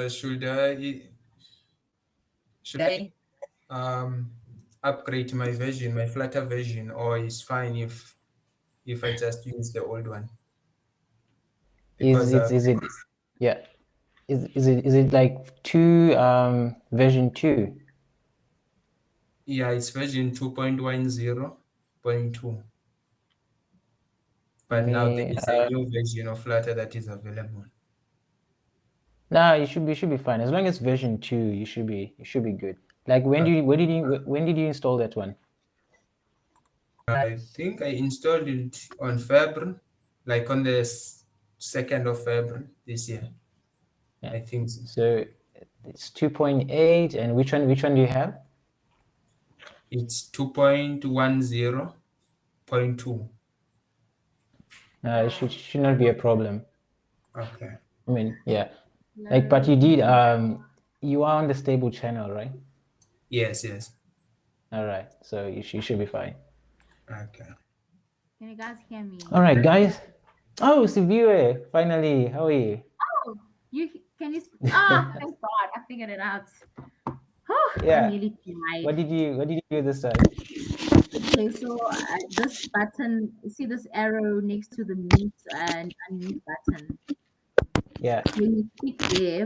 should I upgrade my version, my Flutter version, or is fine if I just use the old one? Because Is it yeah? Is it like version 2? yeah, it's version 2.10.2. But now there is a new version of Flutter that is available. No, you should be fine. As long as version 2, you should be good. Like when did you install that one? I think I installed it on February, like on the 2nd of February this year. Yeah. I think so. So it's 2.8, and which one do you have? It's 2.10.2. It should not be a problem. Okay. I mean, yeah. Like, but you did you are on the stable channel, right? Yes. All right. So you should be fine. Okay. Can you guys hear me? All right, guys. Oh, Sivue, finally. How are you? Oh, thank God, I figured it out. Oh, Yeah. I'm really tired. What did you do this time? Okay, so this button, you see this arrow next to the mute and unmute button. Yeah. When you click there,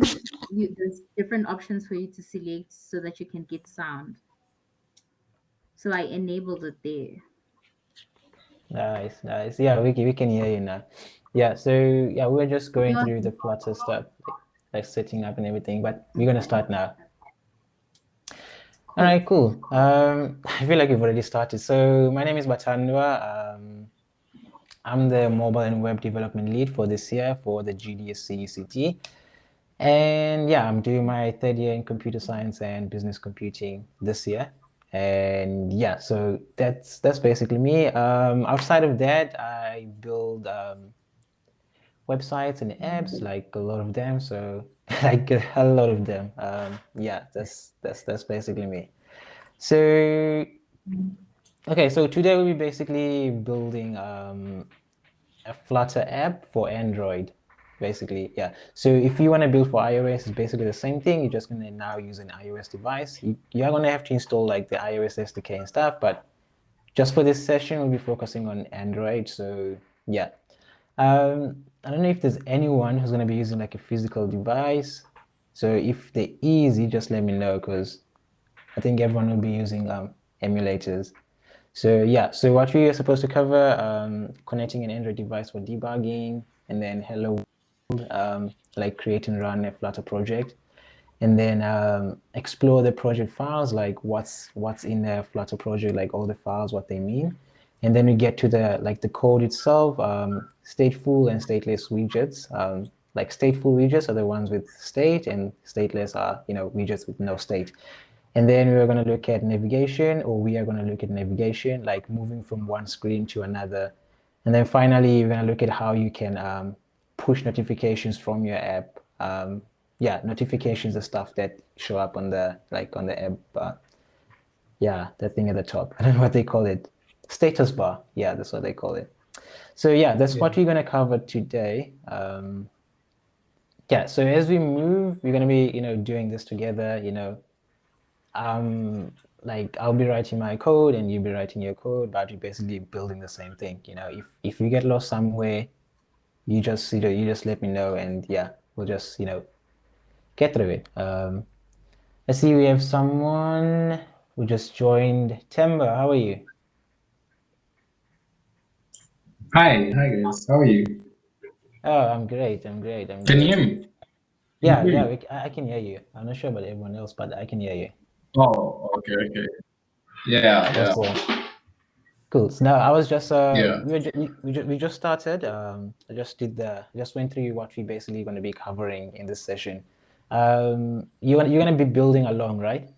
there's different options for you to select so that you can get sound. So I enabled it there. Nice. Yeah, we can hear you now. Yeah, so yeah, we're just going through the Flutter stuff, like setting up and everything, but we're gonna start now. All right, cool. I feel like we've already started. So my name is Batandwa. I'm the mobile and web development lead for this year for the GDSC UCT. And yeah, I'm doing my 3rd year in computer science and business computing this year. And yeah, so that's basically me. Outside of that, I build websites and apps, like a lot of them. So like a lot of them. Yeah, that's basically me. So okay, so today we'll be basically building a Flutter app for Android. Basically, yeah. So if you want to build for iOS, it's basically the same thing. You're just going to now use an iOS device. You are going to have to install like the iOS SDK and stuff, but just for this session, we'll be focusing on Android. So yeah. I don't know if there's anyone who's going to be using like a physical device. So if there is, you just let me know, because I think everyone will be using emulators. So yeah, so what we are supposed to cover, connecting an Android device for debugging, and then hello world, like create and run a Flutter project, and then explore the project files, like what's in the Flutter project, like all the files, what they mean. And then we get to the code itself, stateful and stateless widgets. Like stateful widgets are the ones with state, and stateless are widgets with no state. And then we're going to look at navigation, or we are going to look at navigation, like moving from one screen to another. And then finally, we're going to look at how you can push notifications from your app. Yeah, notifications are stuff that show up on the app. Yeah, that thing at the top. I don't know what they call it. Status bar. Yeah, that's what they call it. So yeah, that's what we're going to cover today. Yeah, so as we move, we're going to be doing this together. Like I'll be writing my code and you'll be writing your code, but you're basically building the same thing. If you get lost somewhere, you just let me know, and yeah, we'll just get through it. Let's see, we have someone who just joined. Temba, how are you? Hi guys, how are you? Oh, I'm great. Can you hear me? Yeah, I can hear you. I'm not sure about everyone else, but I can hear you. Oh, okay. Yeah. Awesome. Cool. So now I was just Yeah. we just started. I just went through what we basically going to be covering in this session. You're going to be building along, right?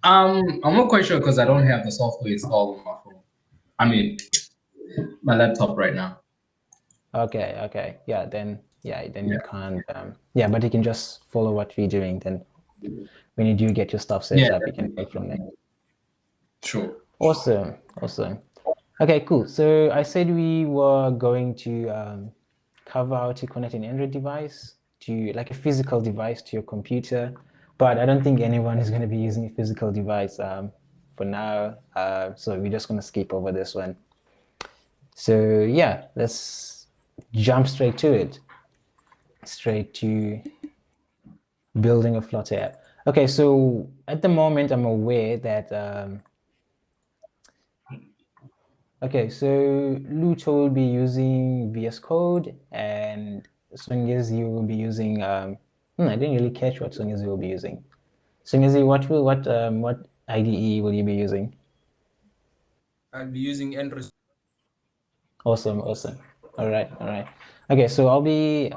I'm not quite sure because I don't have the software installed on my phone. I mean, my laptop right now. Okay. Yeah, then you can't. Yeah, but you can just follow what we're doing. Then when you do get your stuff set up, you can take from there. Sure. Awesome. Okay, cool. So I said we were going to cover how to connect an Android device to like a physical device to your computer, but I don't think anyone is going to be using a physical device for now. So we're just going to skip over this one. So yeah, let's jump straight to it. Straight to building a Flutter app. Okay, so at the moment, I'm aware that okay, so Lucho will be using VS Code, and Swingezi will be using. I didn't really catch what Swingezi will be using. Swingezi, what IDE will you be using? I'll be using Android. Awesome. All right. Okay, so I'll be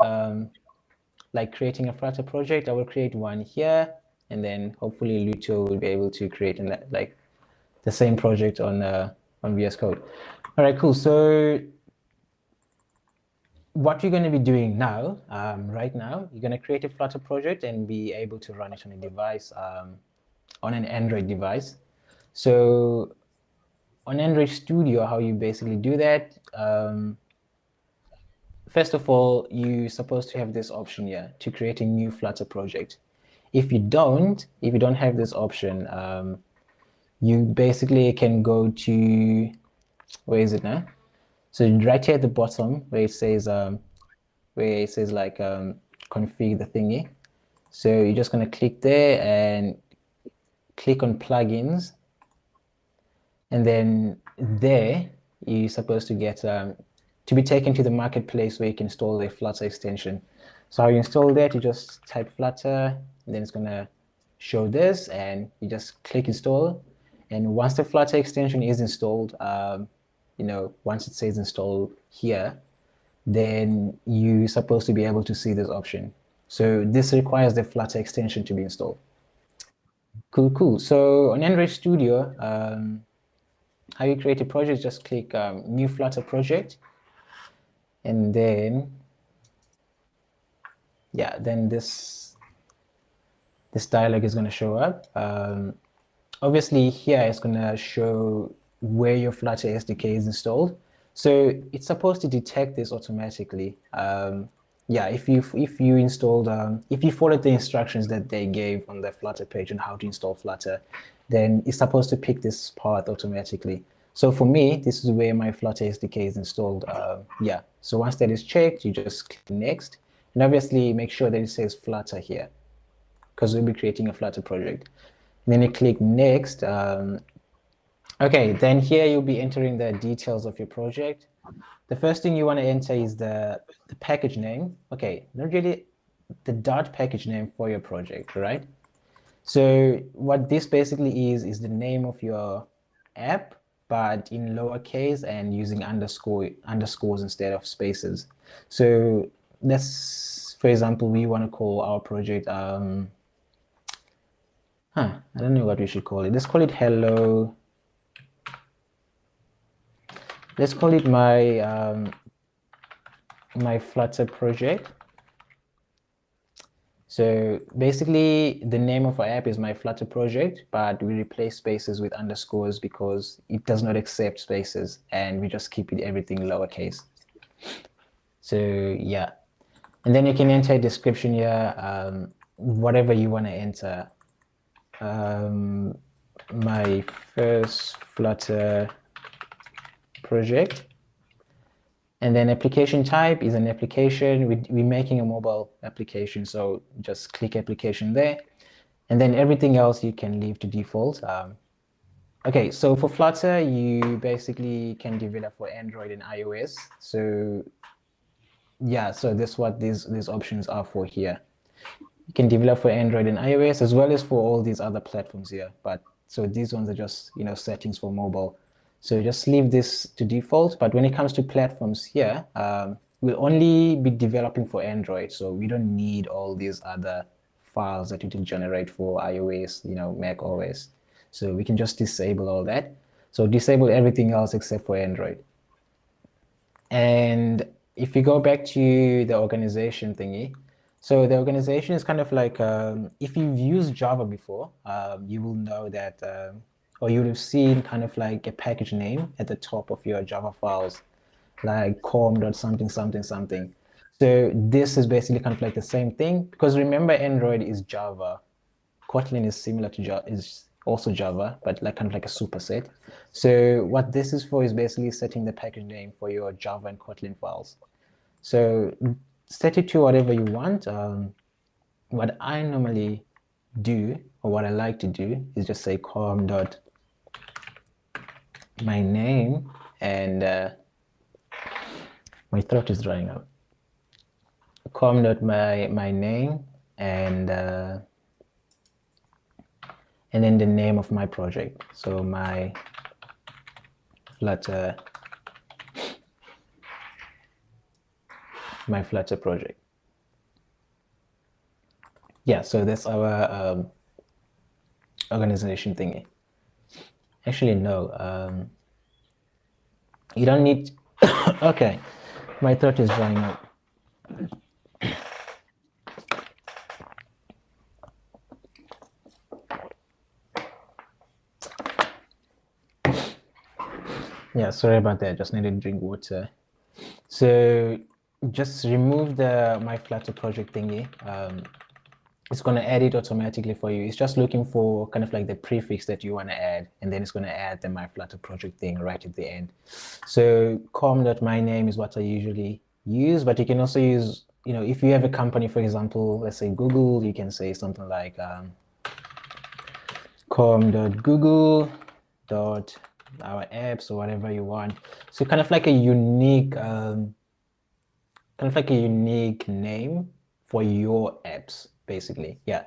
like creating a Flutter project. I will create one here, and then hopefully Lucho will be able to create like the same project on VS Code. All right, cool. So what you're going to be doing now, right now, you're going to create a Flutter project and be able to run it on a device, on an Android device. So on Android Studio, how you basically do that, first of all, you're supposed to have this option here to create a new Flutter project. If you don't have this option, you basically can go to, where is it now? So right here at the bottom where it says like config the thingy. So you're just gonna click there and click on plugins, and then there you're supposed to get to be taken to the marketplace where you can install a Flutter extension. So how you install that, you just type Flutter, and then it's gonna show this, and you just click install. And once the Flutter extension is installed, once it says install here, then you're supposed to be able to see this option. So this requires the Flutter extension to be installed. Cool. So on Android Studio, how you create a project, just click new Flutter project, and then then this dialog is going to show up. Obviously here it's going to show where your Flutter SDK is installed. So it's supposed to detect this automatically. If you installed, if you followed the instructions that they gave on the Flutter page on how to install Flutter, then it's supposed to pick this path automatically. So for me, this is where my Flutter SDK is installed. So once that is checked, you just click next, and obviously make sure that it says Flutter here, because we'll be creating a Flutter project. And then you click next. Okay, then here you'll be entering the details of your project. The first thing you want to enter is the package name. Okay, not really the .package name for your project, right? So what this basically is the name of your app, but in lowercase and using underscores instead of spaces. So let's, for example, we want to call our project, I don't know what we should call it. Let's call it hello. Let's call it my my Flutter project. So basically the name of our app is my Flutter project, but we replace spaces with underscores because it does not accept spaces, and we just keep everything lowercase. So yeah, and then you can enter a description here, whatever you want to enter. My first Flutter project. And then application type is an application. We're making a mobile application, so just click application there. And then everything else you can leave to default. Okay, so for Flutter, you basically can develop for Android and iOS. So yeah, so that's what these options are for here. You can develop for Android and iOS as well as for all these other platforms here. But so these ones are just settings for mobile. So just leave this to default. But when it comes to platforms here, we'll only be developing for Android. So we don't need all these other files that you can generate for iOS, Mac OS. So we can just disable all that. So disable everything else except for Android. And if you go back to the organization thingy, so the organization is kind of like, if you've used Java before, you will know that, or you would have seen kind of like a package name at the top of your Java files, like com.something. So this is basically kind of like the same thing, because remember Android is Java. Kotlin is similar to Java, is also Java, but like kind of like a superset. So what this is for is basically setting the package name for your Java and Kotlin files. So set it to whatever you want. What I normally do, or what I like to do, is just say com dot my name, and my throat is drying up. Com dot my name, and then the name of my project. So my Flutter project. Yeah, so that's our organization thingy. Actually, no. You don't need. Okay, my throat is drying up. Yeah, sorry about that. Just needed to drink water. So just remove the my Flutter project thingy. It's going to add it automatically for you. It's just looking for kind of like the prefix that you want to add, and then it's going to add the my Flutter project thing right at the end. So com.myname is what I usually use, but you can also use, you know, if you have a company, for example, let's say Google, you can say something like com.google.our apps, or whatever you want. So kind of like a unique name for your apps, basically. Yeah.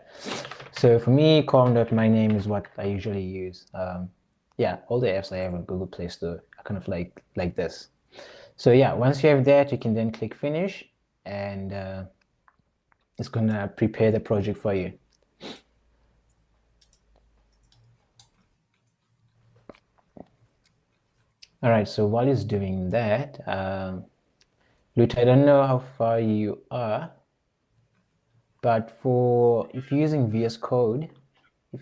So for me, com.myname is what I usually use. Yeah, all the apps I have on Google Play Store are kind of like this. So yeah, once you have that, you can then click finish, and it's gonna prepare the project for you. All right, so while it's doing that, Lut, I don't know how far you are, but if you're using VS Code, you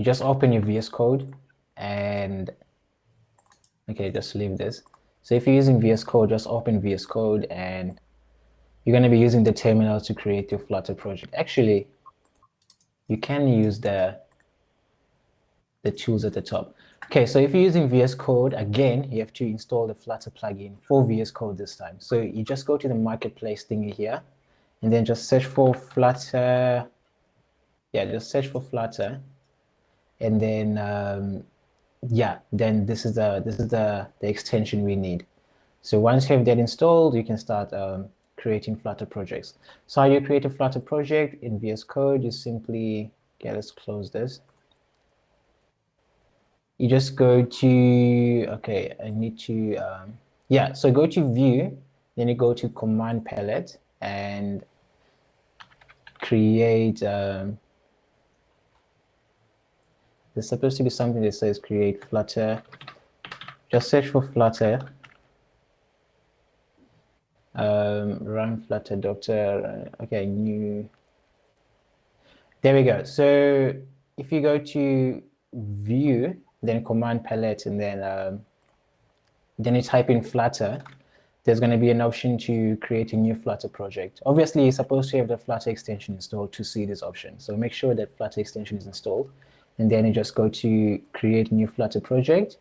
just open your VS Code, and okay, just leave this. So if you're using VS Code, just open VS Code, and you're going to be using the terminal to create your Flutter project. Actually, you can use the tools at the top. Okay, so if you're using VS Code, again, you have to install the Flutter plugin for VS Code this time. So you just go to the marketplace thingy here, and then just search for Flutter. Yeah, just search for Flutter, and then yeah, then this is the extension we need. So once you have that installed, you can start creating Flutter projects. So how you create a Flutter project in VS Code, you simply, okay, let's close this. You just go to, okay, I need to, yeah, so go to View, then you go to Command Palette and create, there's supposed to be something that says create Flutter. Just search for Flutter. Run Flutter Doctor. Okay, new. There we go. So if you go to View, then Command Palette, and then you type in Flutter, there's going to be an option to create a new Flutter project. Obviously, you're supposed to have the Flutter extension installed to see this option. So make sure that Flutter extension is installed, and then you just go to create a new Flutter project.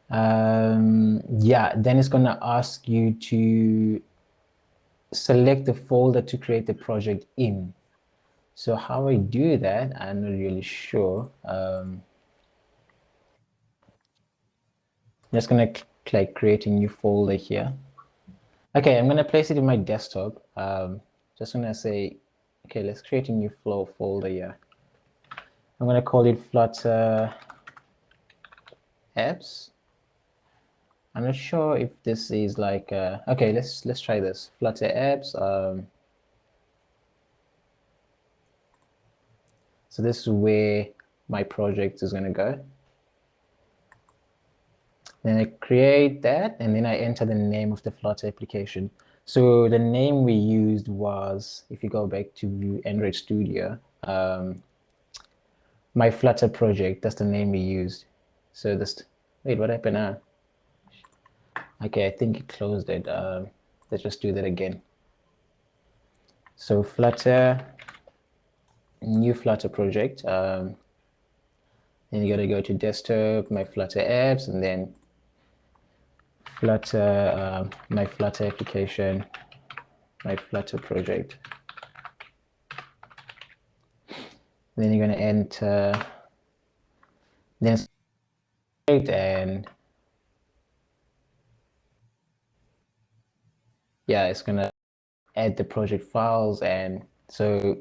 Yeah, then it's going to ask you to select the folder to create the project in. So how I do that, I'm not really sure. I'm just going to click create a new folder here. Okay, I'm going to place it in my desktop. Just going to say, okay, let's create a new flow folder here. I'm going to call it Flutter Apps. I'm not sure if this is like, okay, let's try this. Flutter Apps. So this is where my project is going to go. Then I create that, and then I enter the name of the Flutter application. So the name we used was, if you go back to View Android Studio, my Flutter project, that's the name we used. So this, wait, what happened now? Okay, I think it closed it. Let's just do that again. So Flutter, new Flutter project. Then you gotta go to desktop, my Flutter apps, and then Flutter, my Flutter application, my Flutter project. Then you're gonna enter, then and yeah, it's gonna add the project files, and so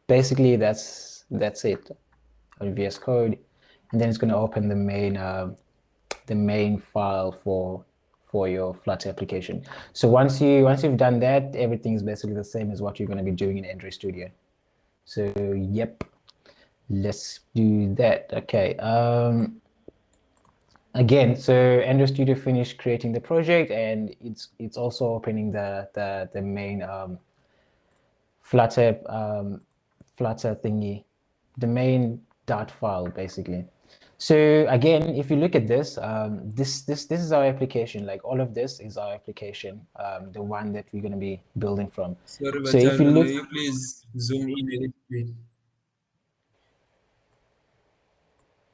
basically that's it on VS Code, and then it's gonna open the main file for your Flutter application. So once you've done that, everything is basically the same as what you're going to be doing in Android Studio. So yep, let's do that. Okay. Again, so Android Studio finished creating the project, and it's also opening the main Flutter Flutter thingy, the main dart file basically. So again, if you look at this, this is our application. Like all of this is our application, the one that we're going to be building from. Sorry, So if you Bachano, look, may you please zoom in a little bit?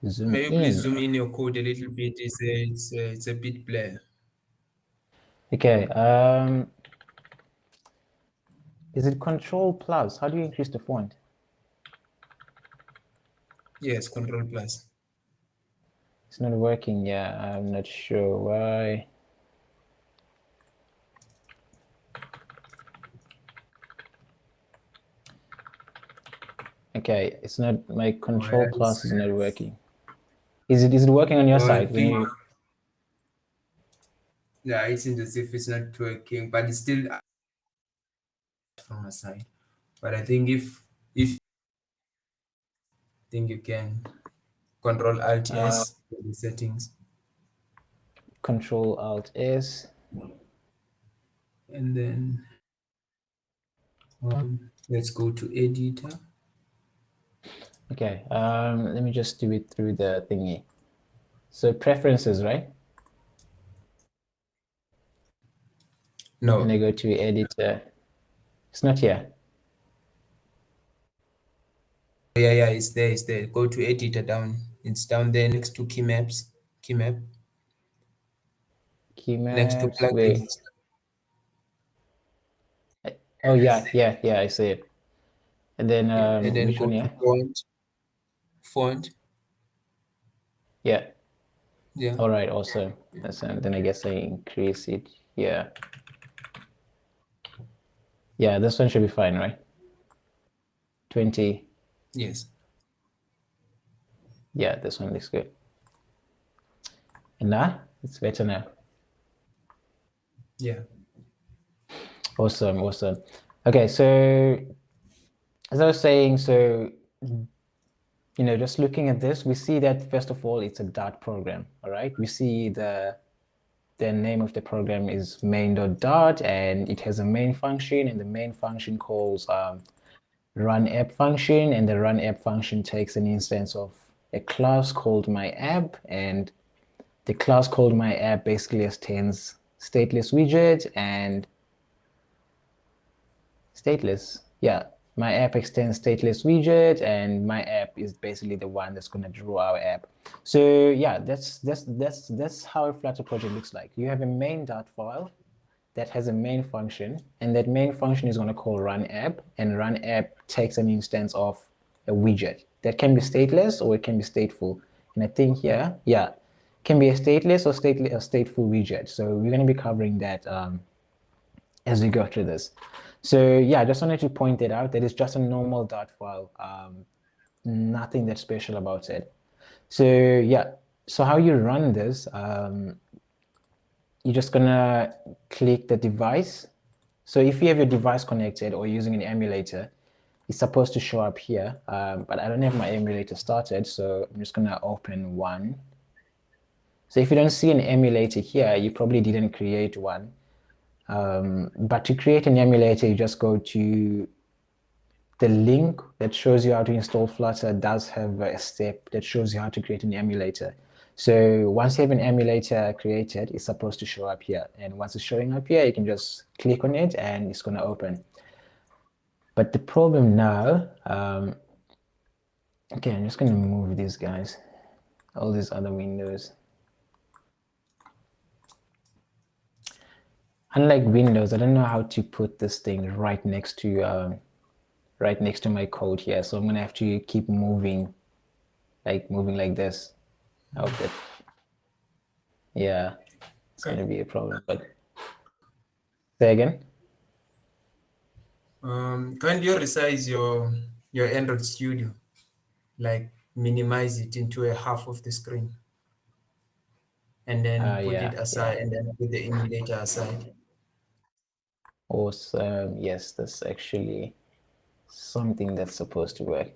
zoom May you please zoom in. in your code a little bit? It's a bit blur. Okay. Is it Control Plus? How do you increase the font? Yes, Control Plus. It's not working. Yeah, I'm not sure why. Okay, it's not, my Control Plus is not working. Is it working on your side? When you... Yeah, it seems as if it's not working, but it's still from my side. But I think if think you can Control Alt S for the settings, Control Alt S, and then let's go to editor. okay, let me just do it through the thingy. So preferences, right? No. And I go to editor. It's not here. Yeah, it's there. Go to editor down. It's down there next to key maps. Key map. Key Next to maps. plugins. Wait. Oh yeah, I see it. And then And then which go one? to Yeah. Font. Yeah. Yeah. All right. Awesome. Then I guess I increase it. Yeah. Yeah, this one should be fine, right? 20. Yes. Yeah, this one looks good. And now it's better now. Yeah. Awesome. Okay, so as I was saying, so just looking at this, we see that first of all, it's a Dart program. All right, we see the name of the program is main.dart, and it has a main function, and the main function calls run app function, and the run app function takes an instance of a class called my app, and the class called my app basically extends stateless widget and stateless. Yeah, my app extends stateless widget, and my app is basically the one that's going to draw our app. So yeah, that's how a Flutter project looks like. You have a main dart file that has a main function, and that main function is going to call run app, and run app takes an instance of a widget that can be stateless or it can be stateful. And I think here, yeah, can be a stateless or stateful widget. So we're going to be covering that as we go through this. So yeah, I just wanted to point it out that it's just a normal Dart file, nothing that special about it. So yeah, so how you run this, you're just gonna click the device. So if you have your device connected or using an emulator, it's supposed to show up here, but I don't have my emulator started, so I'm just gonna open one. So if you don't see an emulator here, you probably didn't create one. But to create an emulator, you just go to the link that shows you how to install Flutter. Does have a step that shows you how to create an emulator. So once you have an emulator created, it's supposed to show up here. And once it's showing up here, you can just click on it and it's going to open. But the problem now, okay, I'm just going to move these guys, all these other windows. Unlike Windows, I don't know how to put this thing right next to my code here. So I'm going to have to keep moving like this. I hope that, yeah, it's going to be a problem. But say again. Can't you resize your Android Studio, like minimize it into a half of the screen, and then put Yeah, it aside, and then put the emulator aside? Awesome. Yes, that's actually something that's supposed to work.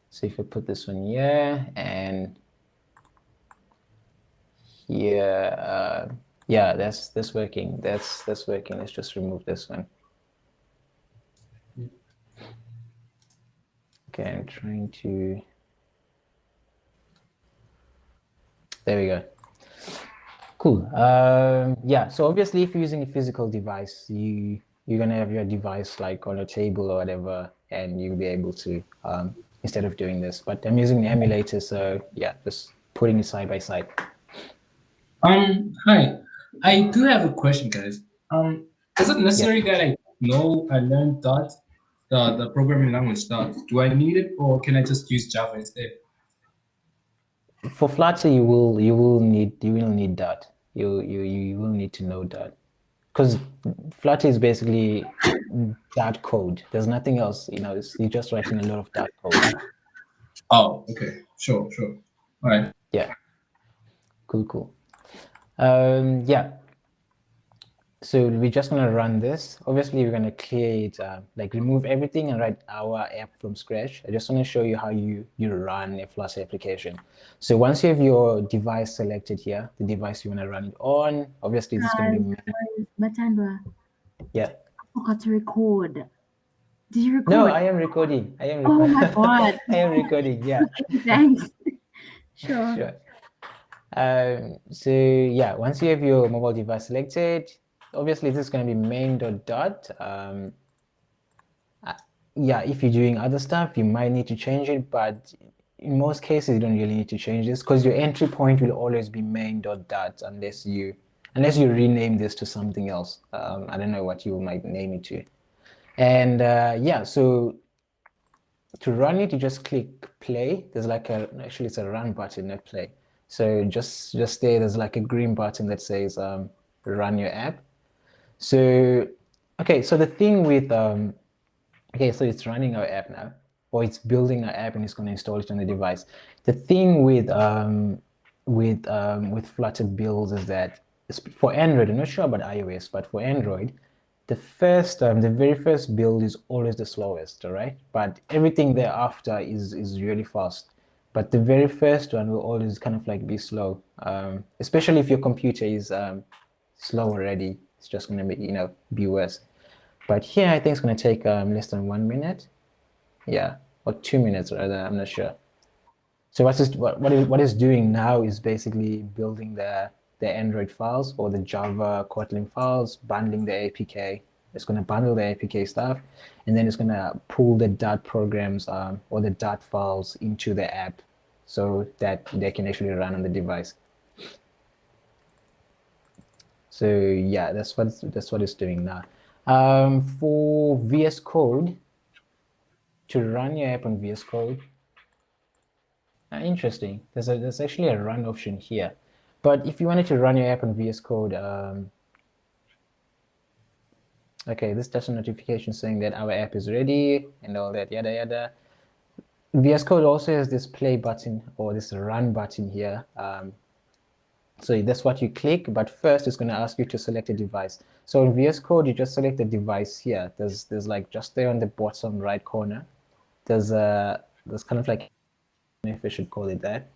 So if I put this one here and here, yeah, that's working. That's working. Let's just remove this one. Okay, I'm trying to. There we go. Cool. Yeah. So obviously, if you're using a physical device, you're gonna have your device like on a table or whatever, and you'll be able to instead of doing this. But I'm using the emulator, so yeah, just putting it side by side. Hi. I do have a question, guys. Is it necessary that I learn Dot, the programming language Dot? Do I need it, or can I just use Java instead? For Flutter, you will need that. You will need to know that, because Flutter is basically Dart code. There's nothing else. You're just writing a lot of Dart code. Oh, okay. Sure. All right. Yeah. Cool. Yeah. So we're just gonna run this. Obviously, we're gonna clear it, like remove everything and write our app from scratch. I just want to show you how you run a Flutter application. So once you have your device selected here, the device you want to run it on, obviously this is gonna be. Matandwa, Yeah. I forgot to record. Did you record? No, I am recording. Oh my God. I am recording. Yeah. Thanks. Sure. So yeah, once you have your mobile device selected, obviously this is going to be main.dot. Yeah, if you're doing other stuff, you might need to change it, but in most cases, you don't really need to change this because your entry point will always be main.dot unless you rename this to something else. I don't know what you might name it to. And yeah, so to run it, you just click play. There's like actually it's a run button, not play. So just there's like a green button that says run your app. So okay, so the thing with okay, so it's running our app now, or it's building our app and it's going to install it on the device. The thing with Flutter builds is that for Android, I'm not sure about iOS, but for Android, the very first build is always the slowest, all right? But everything thereafter is really fast. But the very first one will always kind of like be slow, especially if your computer is slow already. It's just going to be be worse. But here I think it's going to take less than 1 minute, yeah, or 2 minutes rather. I'm not sure. So what it's doing now is basically building the Android files or the Java Kotlin files, bundling the APK. It's going to bundle the APK stuff, and then it's going to pull the Dart programs or the Dart files into the app so that they can actually run on the device. So yeah, that's what it's doing now. For VS Code, to run your app on VS Code, interesting. There's actually a run option here. But if you wanted to run your app on VS Code, okay, this does a notification saying that our app is ready and all that, yada yada. VS Code also has this play button or this run button here. So that's what you click, but first it's going to ask you to select a device. So in VS Code, you just select the device here. There's like just there on the bottom right corner. There's kind of like, if I should call it that,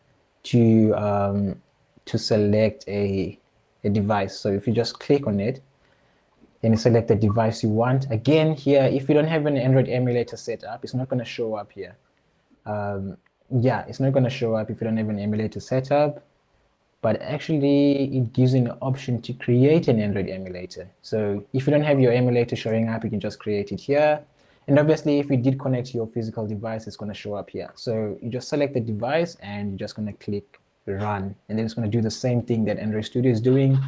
to select a device. So if you just click on it and you select the device you want, again here, if you don't have an Android emulator set up, it's not going to show up here. yeah, it's not going to show up if you don't have an emulator set up. But actually, it gives you an option to create an Android emulator. So if you don't have your emulator showing up, you can just create it here. And obviously, if you did connect to your physical device, it's going to show up here. So you just select the device, and you're just going to click Run. And then it's going to do the same thing that Android Studio is doing,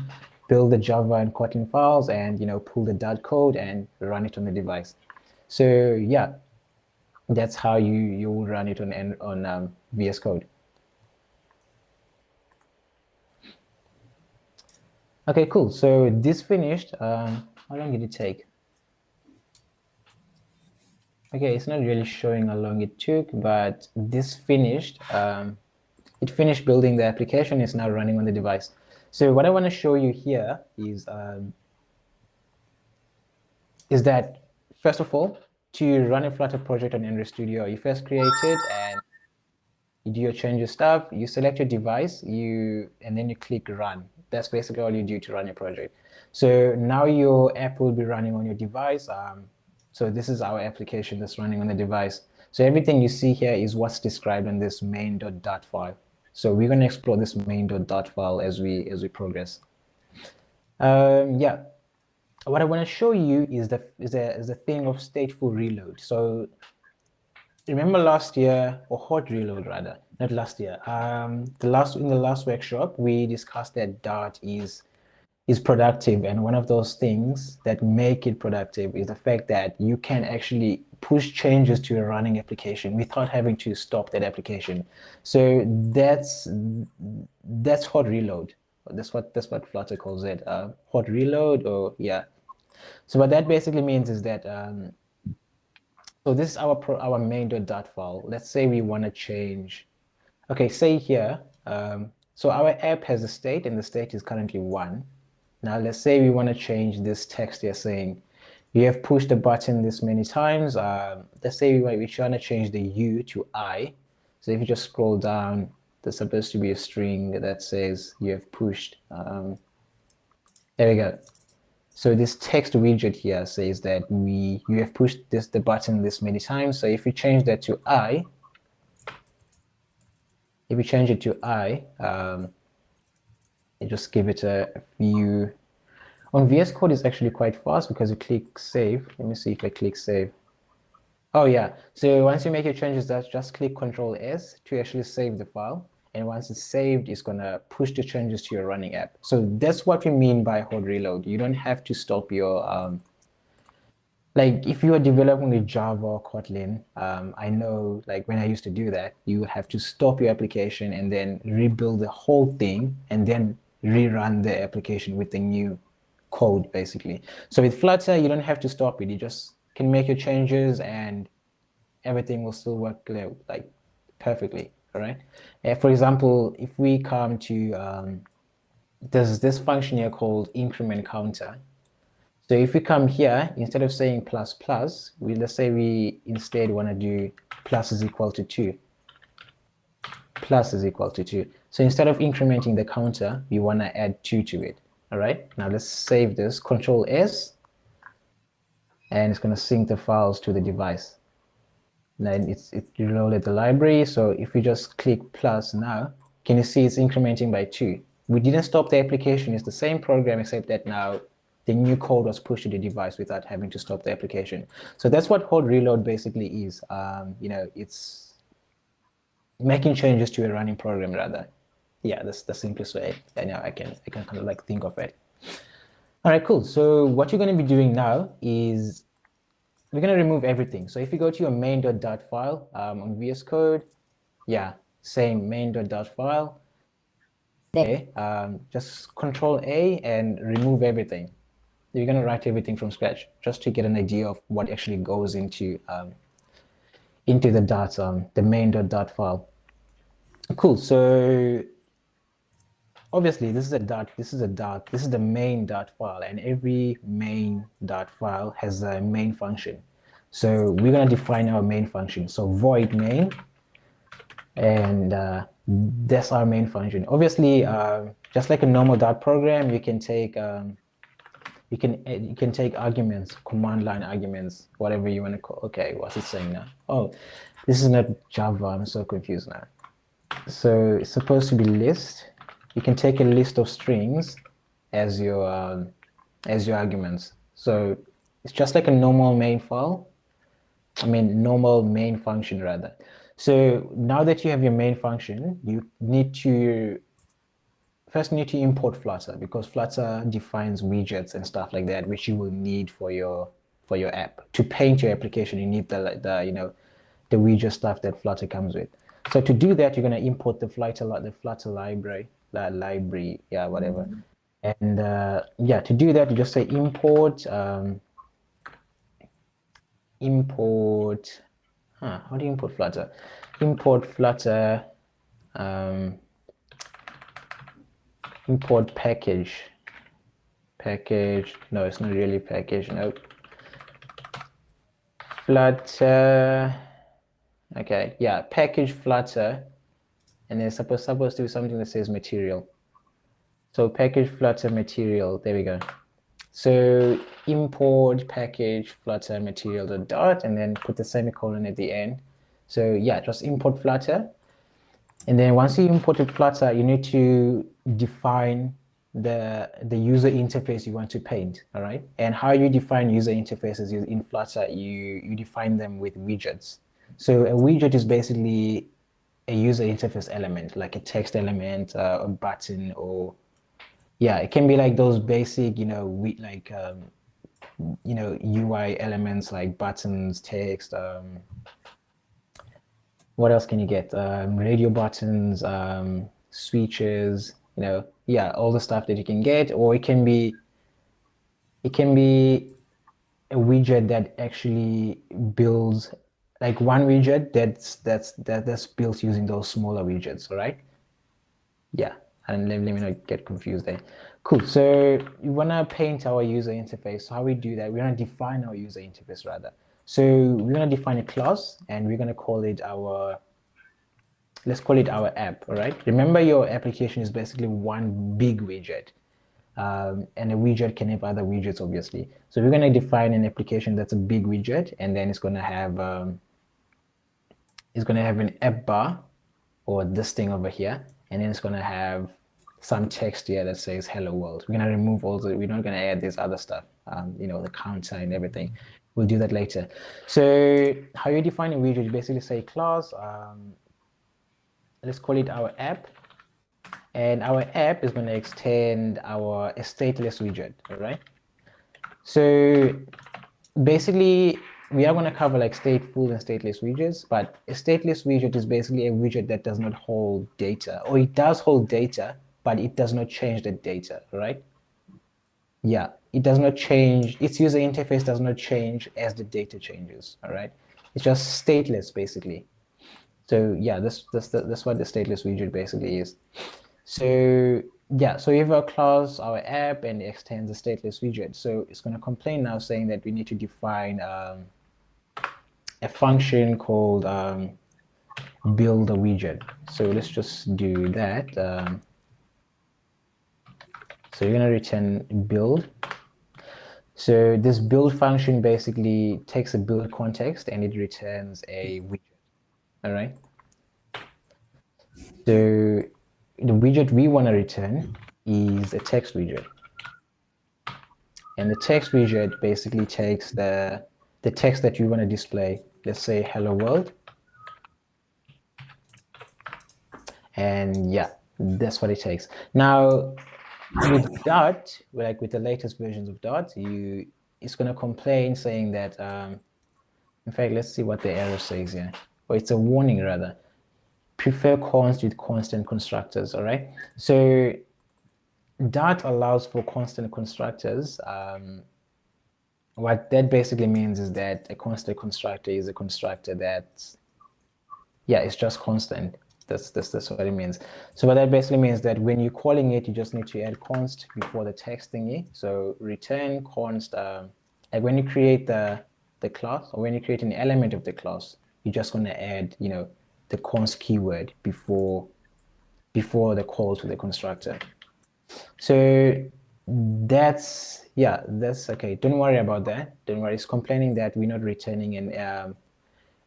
build the Java and Kotlin files, and pull the .dot code and run it on the device. So yeah, that's how you will run it on VS Code. Okay, cool. So this finished. How long did it take? Okay, it's not really showing how long it took, but this finished. It finished building the application. It's now running on the device. So what I want to show you here is that, first of all, to run a Flutter project on Android Studio, you first create it and you do your changes stuff, you select your device, and then you click Run. That's basically all you do to run your project. So now your app will be running on your device. So this is our application that's running on the device. So everything you see here is what's described in this main.dot file. So we're going to explore this main.dot file as we progress. Yeah, what I want to show you is the thing of stateful reload. So remember last year, or hot reload rather, not last year. In the last workshop, we discussed that Dart is productive, and one of those things that make it productive is the fact that you can actually push changes to a running application without having to stop that application. So that's hot reload. That's what Flutter calls it, hot reload, or yeah. So what that basically means is that so this is our main.dot file. Let's say we want to change. Okay, say here. So our app has a state, and the state is currently 1. Now let's say we want to change this text here saying you have pushed the button this many times. Let's say we want to change the U to I. So if you just scroll down, there's supposed to be a string that says you have pushed. There we go. So this text widget here says that you have pushed the button this many times. So if you change that to I, you just give it a few. On VS Code, it's actually quite fast because you click save. Let me see if I click save. Oh yeah, so once you make your changes, just click Control S to actually save the file. And once it's saved, it's gonna push the changes to your running app. So that's what we mean by hot reload. You don't have to stop your, like if you are developing with Java or Kotlin, I know like when I used to do that, you have to stop your application and then rebuild the whole thing and then rerun the application with the new code basically. So with Flutter, you don't have to stop it. You just can make your changes and everything will still work like perfectly. All right. For example, if we come to there's this function here called increment counter. So if we come here, instead of saying plus plus, let's say we instead want to do plus is equal to 2. Plus is equal to 2. So instead of incrementing the counter, we want to add 2 to it. All right. Now let's save this. Control S, and it's going to sync the files to the device. Then it reloaded the library. So if we just click plus now, can you see it's incrementing by 2? We didn't stop the application. It's the same program, except that now the new code was pushed to the device without having to stop the application. So that's what hot reload basically is. It's making changes to a running program rather. Yeah, that's the simplest way. And now I can kind of like think of it. All right, cool. So what you're going to be doing now is we're going to remove everything. So if you go to your main.dot file on VS Code, yeah, same main.dot file. Okay, just Control A and remove everything. You're going to write everything from scratch just to get an idea of what actually goes into the dots, the main.dot file. Cool. So obviously this is a dot, this is the main.dot file, and every main.dot file has a main function. So we're going to define our main function. So void main, and that's our main function. Obviously, just like a normal dot program, you can take you can take arguments, command line arguments, whatever you want to call. Okay, what's it saying now? Oh, this is not Java. I'm so confused now. So it's supposed to be list. You can take a list of strings as your arguments. So it's just like a normal main file. Normal main function rather. So now that you have your main function, you need to first need to import Flutter, because Flutter defines widgets and stuff like that, which you will need for your app. To paint your application, you need the widget stuff that Flutter comes with. So to do that, you're going to import the Flutter library, whatever. And to do that, you just say import how do you import Flutter? Import Flutter import package. No, it's not really package. No. Flutter. Okay, yeah, package Flutter, and then supposed to be something that says material. So package Flutter material. There we go. So import package Flutter material dot, and then put the semicolon at the end. So yeah, just import Flutter. And then once you imported Flutter, you need to define the user interface you want to paint, all right? And how you define user interfaces is in Flutter, you define them with widgets. So a widget is basically a user interface element, like a text element, a button, or yeah, it can be like those basic, UI elements like buttons, text, what else can you get? Radio buttons, switches, all the stuff that you can get. Or it can be a widget that actually builds, like one widget that's built using those smaller widgets, all right? Yeah, and let me not get confused there. Cool, so you wanna paint our user interface. So how we do that, we're gonna define our user interface rather. So we're gonna define a class, and we're gonna call it let's call it our app, all right? Remember, your application is basically one big widget, and a widget can have other widgets, obviously. So we're gonna define an application that's a big widget, and then it's gonna have an app bar, or this thing over here, and then it's gonna have some text here that says hello world. We're gonna remove we're not gonna add this other stuff, the counter and everything. We'll do that later. So how you define a widget, you basically say class, let's call it our app, and our app is gonna extend a stateless widget, all right? So basically, we are gonna cover like stateful and stateless widgets, but a stateless widget is basically a widget that does not hold data, or it does hold data, but it does not change the data, right? Yeah, it does not change, its user interface does not change as the data changes, all right? It's just stateless, basically. So yeah, that's what the stateless widget basically is. So yeah, so we have our class, our app, and it extends the stateless widget. So it's gonna complain now saying that we need to define a function called build a widget. So let's just do that. So you're gonna return build. So this build function basically takes a build context and it returns a widget, all right? So the widget we wanna return is a text widget. And the text widget basically takes the text that you wanna display. Let's say hello world. And yeah, that's what it takes. Now, with Dart, like with the latest versions of Dart, it's going to complain saying that, in fact, let's see what the error says here. Or it's a warning rather. Prefer const with constant constructors, all right? So Dart allows for constant constructors. What that basically means is that a constant constructor is a constructor that's, yeah, it's just constant. That's what it means. So what that basically means that when you're calling it, you just need to add const before the text thingy. So return const, like when you create the class, or when you create an element of the class, you're just going to add, the const keyword before the call to the constructor. So That's okay. Don't worry about that. Don't worry. It's complaining that we're not returning a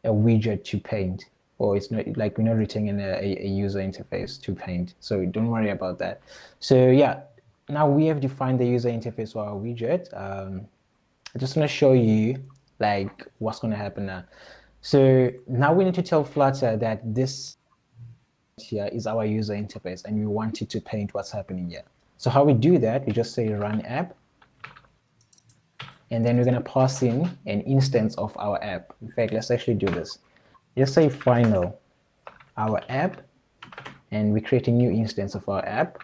widget to paint, or it's not like we're not returning a user interface to paint. So don't worry about that. So yeah, now we have defined the user interface for our widget. I just want to show you like what's going to happen now. So now we need to tell Flutter that this here is our user interface and we want it to paint what's happening here. So how we do that, we just say run app, and then we're going to pass in an instance of our app. In fact, let's actually do this. Just say final our app, and we create a new instance of our app.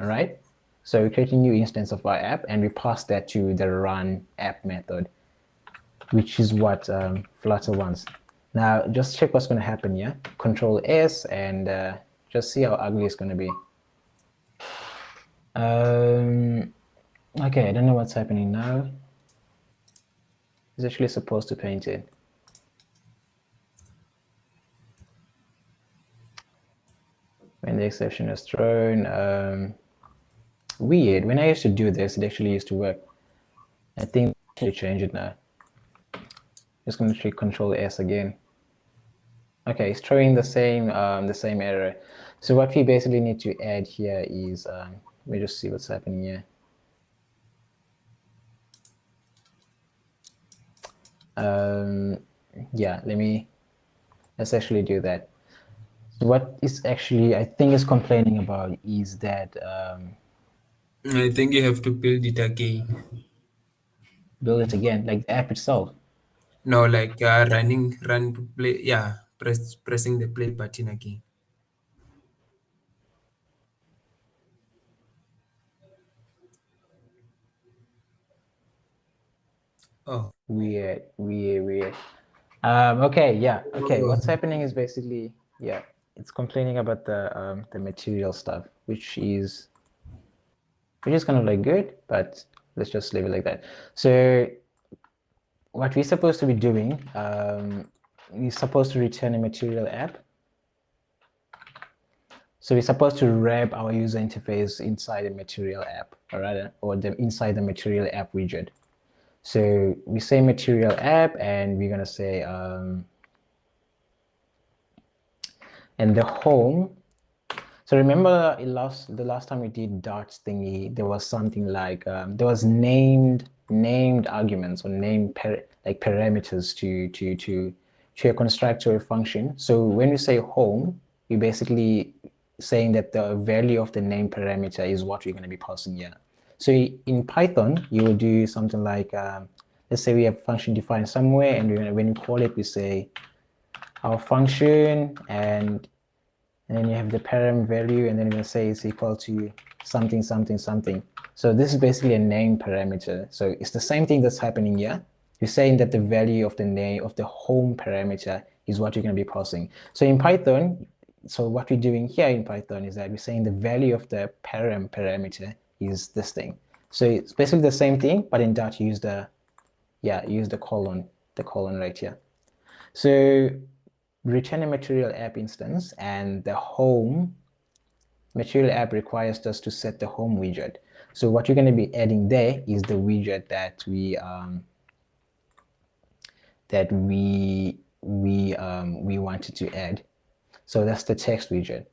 All right. So we create a new instance of our app and we pass that to the run app method, which is what Flutter wants. Now just check what's going to happen here. Control S and just see how ugly it's going to be. Okay, I don't know what's happening now. It's actually supposed to paint it. When the exception is thrown, weird. When I used to do this, it actually used to work. I think I should change it now. Just going to click Control S again. Okay, it's throwing the same error. So what we basically need to add here is let me just see what's happening here. Yeah, let's actually do that. So what is actually I think is complaining about is that I think you have to build it again. build it again, like the app itself. No, like run to play. Yeah, pressing the play button again. Oh, Weird. Okay, yeah. Okay, what's happening is basically, yeah, it's complaining about the material stuff, which is kind of like good, but let's just leave it like that. So what we're supposed to be doing, we're supposed to return a material app. So we're supposed to wrap our user interface inside a material app, all right, or inside the material app widget. So we say material app, and we're gonna say and the home. So remember the last time we did darts thingy, there was something like there was named arguments or named parameters to a constructor or function. So when we say home, we basically saying that the value of the name parameter is what we're going to be passing here. So in Python, you will do something like, let's say we have function defined somewhere, and when you call it, we say our function, and then you have the param value, and then you're going to say it's equal to something, something, something. So this is basically a name parameter. So it's the same thing that's happening here. You're saying that the value of the name of the home parameter is what you're going to be passing. So in Python, so what we're doing here in Python is that we're saying the value of the param parameter is this thing. So it's basically the same thing, but in Dart, use the colon right here. So return a material app instance, and the home material app requires us to set the home widget. So what you're going to be adding there is the widget that we wanted to add. So that's the text widget.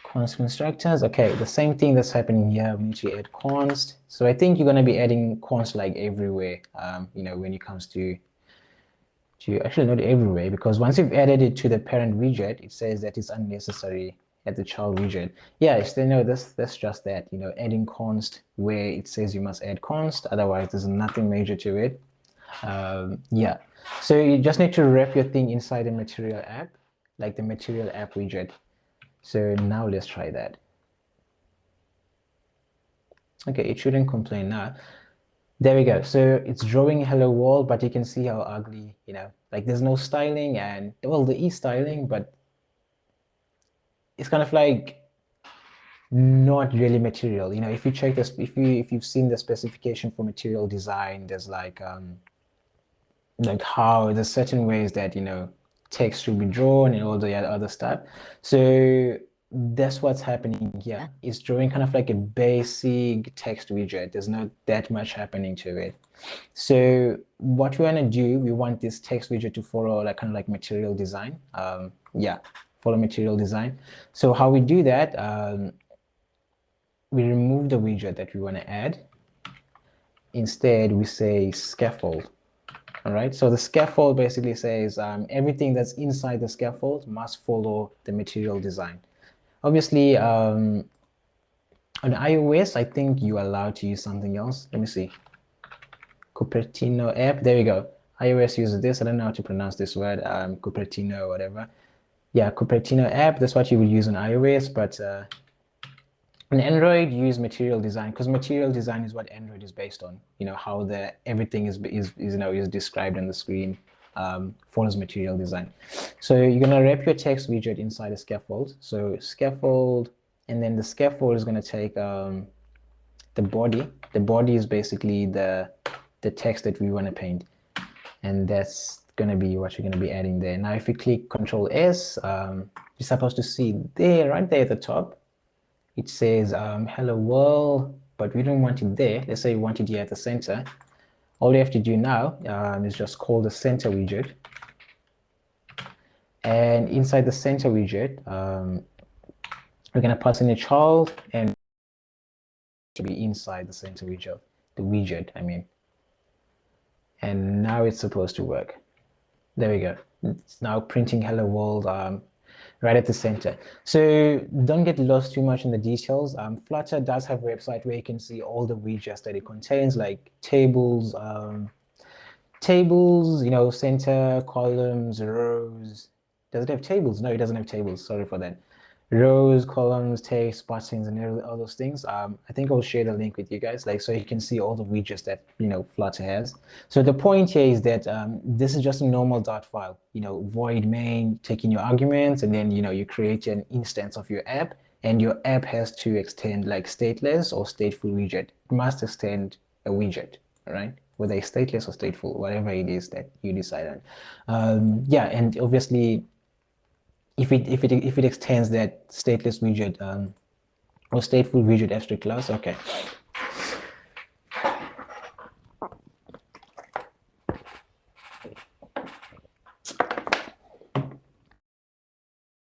Const constructors. Okay, the same thing that's happening here. We need to add const. So I think you're going to be adding const like everywhere. When it comes to actually not everywhere, because once you've added it to the parent widget, it says that it's unnecessary at the child widget. Yeah, that's just that, adding const where it says you must add const, otherwise there's nothing major to it. Yeah, so you just need to wrap your thing inside the material app, like the material app widget. So now let's try that. Okay, it shouldn't complain now. There we go. So it's drawing a hello world, but you can see how ugly, like there's no styling, and well, there is styling, but it's kind of like not really material. If you check this, if you've seen the specification for material design, there's like how there's certain ways that text should be drawn and all the other stuff. So that's what's happening here. It's drawing kind of like a basic text widget. There's not that much happening to it. So what we want to do, we want this text widget to follow like kind of like material design. Yeah, follow material design. So how we do that, we remove the widget that we want to add. Instead, we say scaffold. All right, so the scaffold basically says everything that's inside the scaffold must follow the material design. Obviously, on iOS, I think you're allowed to use something else. Let me see. Cupertino app, there we go. iOS uses this. I don't know how to pronounce this word, Cupertino or whatever. Yeah, Cupertino app, that's what you would use on iOS, but on Android, use material design, because material design is what Android is based on. You know, how everything is described on the screen, follows material design. So you're gonna wrap your text widget inside a scaffold. So scaffold, and then the scaffold is gonna take the body. The body is basically the text that we want to paint, and that's gonna be what you're gonna be adding there. Now, if you click Control S, you're supposed to see there, right there at the top, it says hello world, but we don't want it there. Let's say we want it here at the center. All you have to do now is just call the center widget. And inside the center widget, we're gonna pass in a child and to be inside the center widget, I mean. And now it's supposed to work. There we go. It's now printing hello world right at the center. So don't get lost too much in the details. Flutter does have a website where you can see all the widgets that it contains, like tables, you know, center, columns, rows. Does it have tables? No, it doesn't have tables. Sorry for that. Rows, columns, text, buttons, and all those things. I think I'll share the link with you guys, like, so you can see all the widgets that, you know, Flutter has. So the point here is that this is just a normal dot file, you know, void main, taking your arguments, and then, you know, you create an instance of your app, and your app has to extend like stateless or stateful widget. It must extend a widget, all right? Whether it's stateless or stateful, whatever it is that you decide on. Yeah, and obviously, if it extends that stateless widget or stateful widget abstract class, okay.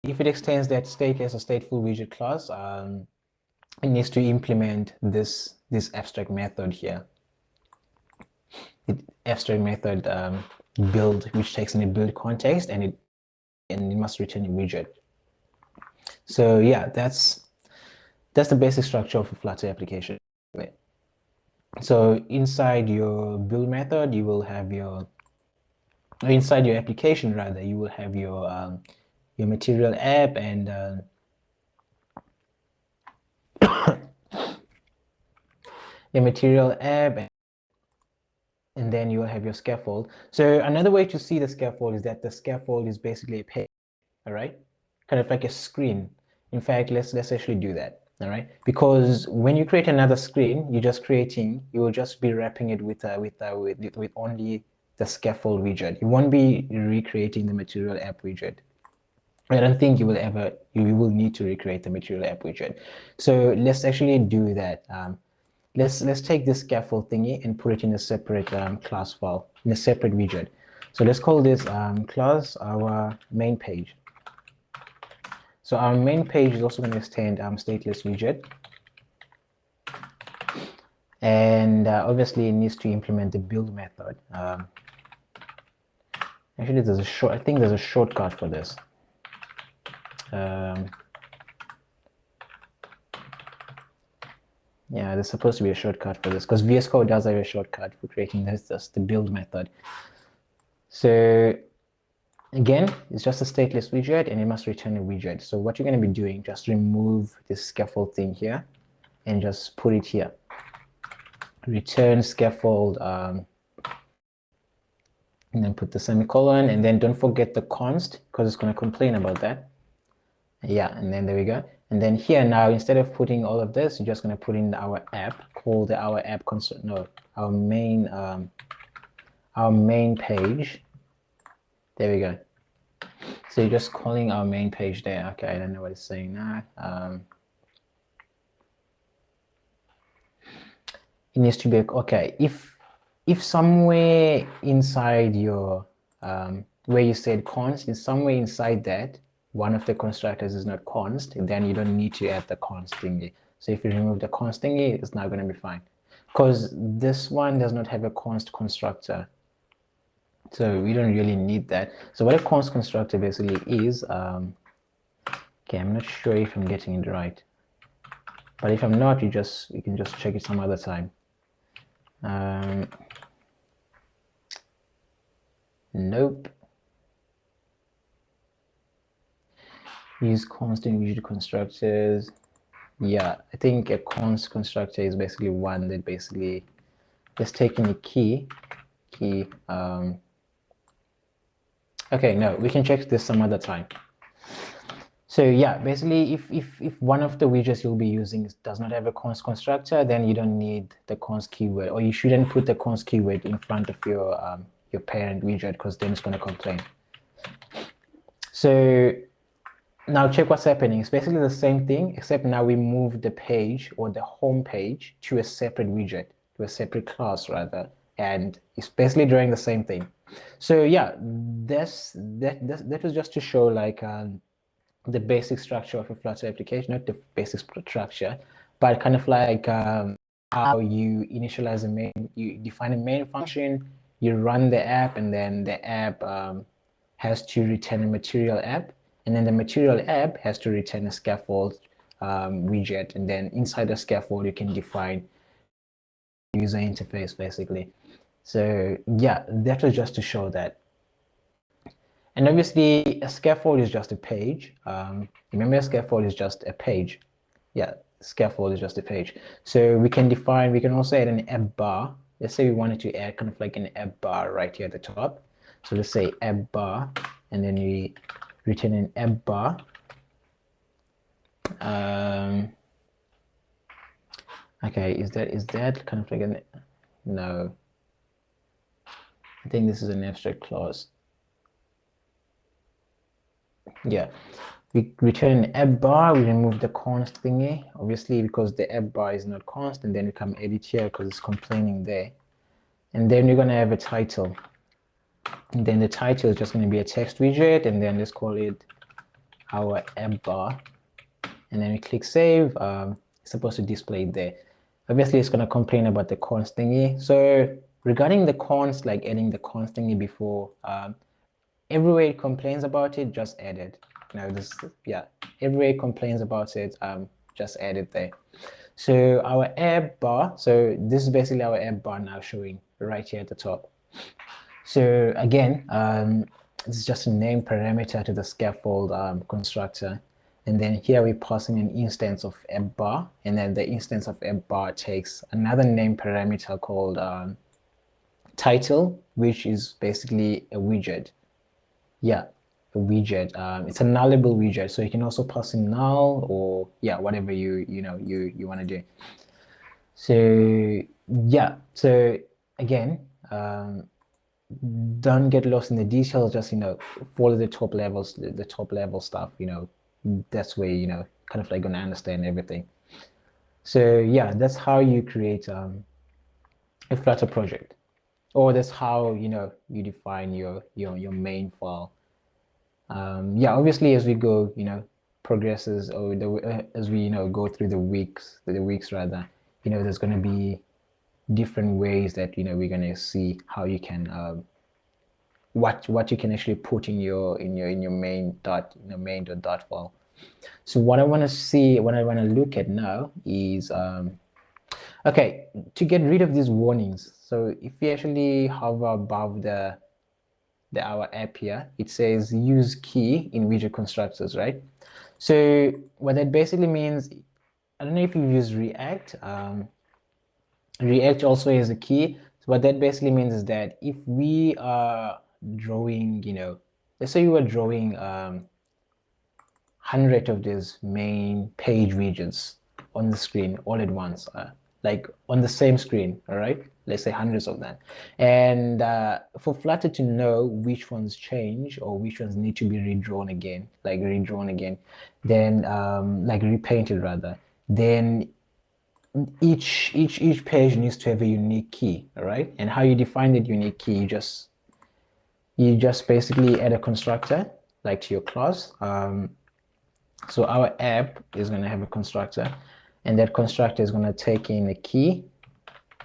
If it extends that stateless or stateful widget class, it needs to implement this abstract method here. The abstract method build, which takes in a build context, and it must return a widget. So yeah, that's the basic structure of a Flutter application. So inside your build method, you will have inside your application rather, you will have your material app and your material app, and then you will have your scaffold. So another way to see the scaffold is that the scaffold is basically a page, all right? Kind of like a screen. In fact, let's actually do that, all right? Because when you create another screen, you will just be wrapping it with only the scaffold widget. You won't be recreating the material app widget. I don't think you will need to recreate the material app widget. So let's actually do that. Let's take this scaffold thingy and put it in a separate class file, in a separate widget. So let's call this class our main page. So our main page is also going to extend stateless widget. And obviously it needs to implement the build method. Actually, I think there's a shortcut for this. Yeah, there's supposed to be a shortcut for this, because VS Code does have a shortcut for creating the build method. So again, it's just a stateless widget, and it must return a widget. So what you're going to be doing, just remove this scaffold thing here, and just put it here. Return scaffold, and then put the semicolon, and then don't forget the const, because it's going to complain about that. Yeah, and then there we go. And then here now, instead of putting all of this, you're just going to put in our app, called our app console. No, our main page. There we go. So you're just calling our main page there. Okay, I don't know what it's saying now. It needs to be okay. If somewhere inside your where you said const, is somewhere inside that one of the constructors is not const, then you don't need to add the const thingy. So if you remove the const thingy, it's not going to be fine, because this one does not have a const constructor. So we don't really need that. So what a const constructor basically is, okay, I'm not sure if I'm getting it right, but if I'm not, you can just check it some other time. Nope. Use constant widget constructors. Yeah, I think a const constructor is basically one that basically just taking a key. Okay, no, we can check this some other time. So yeah, basically if one of the widgets you'll be using does not have a const constructor, then you don't need the const keyword, or you shouldn't put the const keyword in front of your parent widget, because then it's going to complain. So now check what's happening. It's basically the same thing, except now we move the page or the home page to a separate widget, to a separate class rather, and it's basically doing the same thing. So yeah, that was just to show like the basic structure of a Flutter application, not the basic structure, but kind of like how you initialize a main, you define a main function, you run the app, and then the app has to return a material app, and then the material app has to return a scaffold widget, and then inside the scaffold you can define user interface basically. So yeah, that was just to show that. And obviously a scaffold is just a page. Remember, a scaffold is just a page. Yeah, scaffold is just a page. So we can also add an app bar. Let's say we wanted to add kind of like an app bar right here at the top. So let's say app bar, and then we return an app bar. Okay, is that kind of like an, no. I think this is an abstract clause. Yeah, we return an app bar, we remove the const thingy, obviously because the app bar is not const, and then we come edit here because it's complaining there. And then we're going to have a title. And then the title is just going to be a text widget, and then let's call it our app bar. And then we click save. It's supposed to display it there. Obviously, it's going to complain about the const thingy. So regarding the const, like adding the const thingy before, everywhere it complains about it, just add it. Now this, yeah, everywhere it complains about it, just add it there. So our app bar, so this is basically our app bar now showing right here at the top. So again, it's just a name parameter to the scaffold constructor. And then here we're passing an instance of app bar, and then the instance of app bar takes another name parameter called title, which is basically a widget. Yeah, a widget. It's a nullable widget, so you can also pass in null, or yeah, whatever you want to do. So yeah, so again, don't get lost in the details. Just follow the top levels, the top level stuff. That's where kind of like gonna understand everything. So yeah, that's how you create a Flutter project, or that's how you define your main file. Yeah, obviously as we go, progresses, or as we go through the weeks rather, there's going to be different ways that we're going to see how you can what you can actually put in your main dot file. So what I want to look at now is okay, to get rid of these warnings. So if you actually hover above our app here, it says use key in widget constructors, right? So what that basically means, I don't know if you use React. React also is a key. So what that basically means is that if we are drawing, let's say you were drawing 100 of these main page widgets on the screen all at once. like on the same screen, all right? Let's say hundreds of them. And for Flutter to know which ones change or which ones need to be redrawn again, then like repainted rather, then each page needs to have a unique key, all right? And how you define that unique key, you just basically add a constructor like to your class. So our app is going to have a constructor, and that constructor is going to take in a key.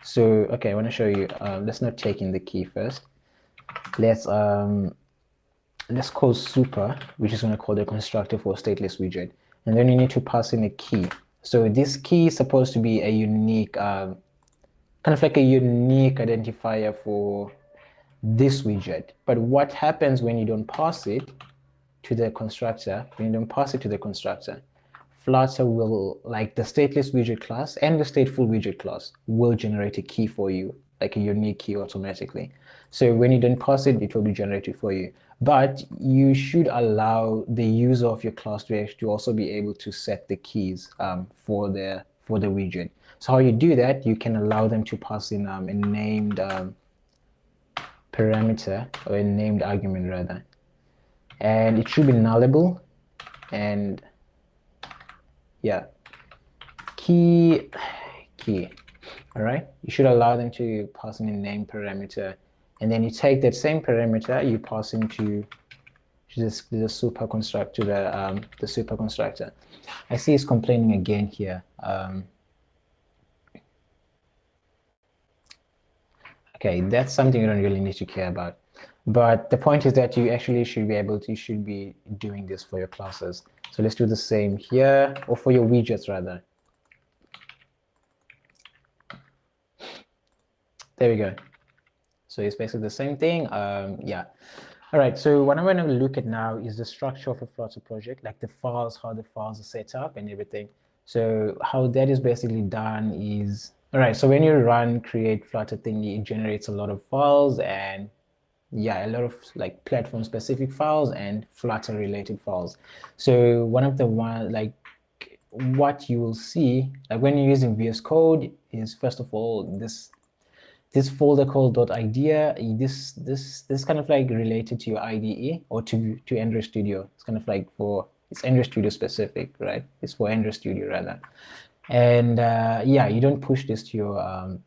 So okay, I want to show you. Let's not take in the key first. Let's call super, which is going to call the constructor for a stateless widget, and then you need to pass in a key. So this key is supposed to be a unique, kind of like a unique identifier for this widget. But what happens when you don't pass it to the constructor? When you don't pass it to the constructor, Flutter will, like the stateless widget class and the stateful widget class, will generate a key for you, like a unique key automatically. So when you don't pass it, it will be generated for you. But you should allow the user of your class to also be able to set the keys for the widget. So how you do that, you can allow them to pass in a named parameter, or a named argument rather. And it should be nullable, and yeah, key, all right? You should allow them to pass in a name parameter, and then you take that same parameter, you pass into the super constructor, the super constructor. I see it's complaining again here. Okay, that's something you don't really need to care about. But the point is that you actually should be doing this for your classes. So let's do the same here, or for your widgets rather. There we go. So it's basically the same thing. Yeah. All right. So what I'm going to look at now is the structure of a Flutter project, like the files, how the files are set up and everything. So how that is basically done is, all right. So when you run create Flutter thingy, it generates a lot of files, and yeah, a lot of like platform specific files and Flutter related files. So one of the like what you will see, like when you're using VS Code, is first of all this folder called .idea. This kind of like related to your IDE or to Android Studio. It's kind of like it's Android Studio specific, right? It's for Android Studio rather. And yeah, you don't push this to your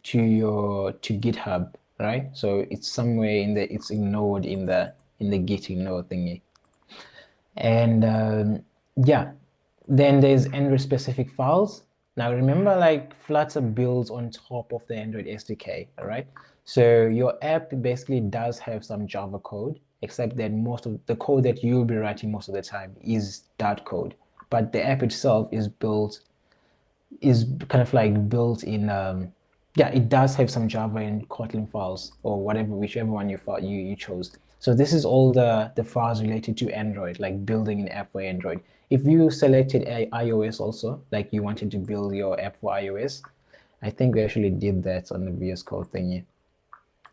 to GitHub, right? So it's somewhere it's ignored in the Git ignore thingy. And yeah, then there's Android specific files. Now remember, like Flutter builds on top of the Android SDK, all right? So your app basically does have some Java code, except that most of the code that you'll be writing most of the time is Dart code. But the app itself is kind of like built in, yeah, it does have some Java and Kotlin files, or whichever one you chose. So this is all the files related to Android, like building an app for Android. If you selected iOS also, like you wanted to build your app for iOS, I think we actually did that on the VS Code thingy.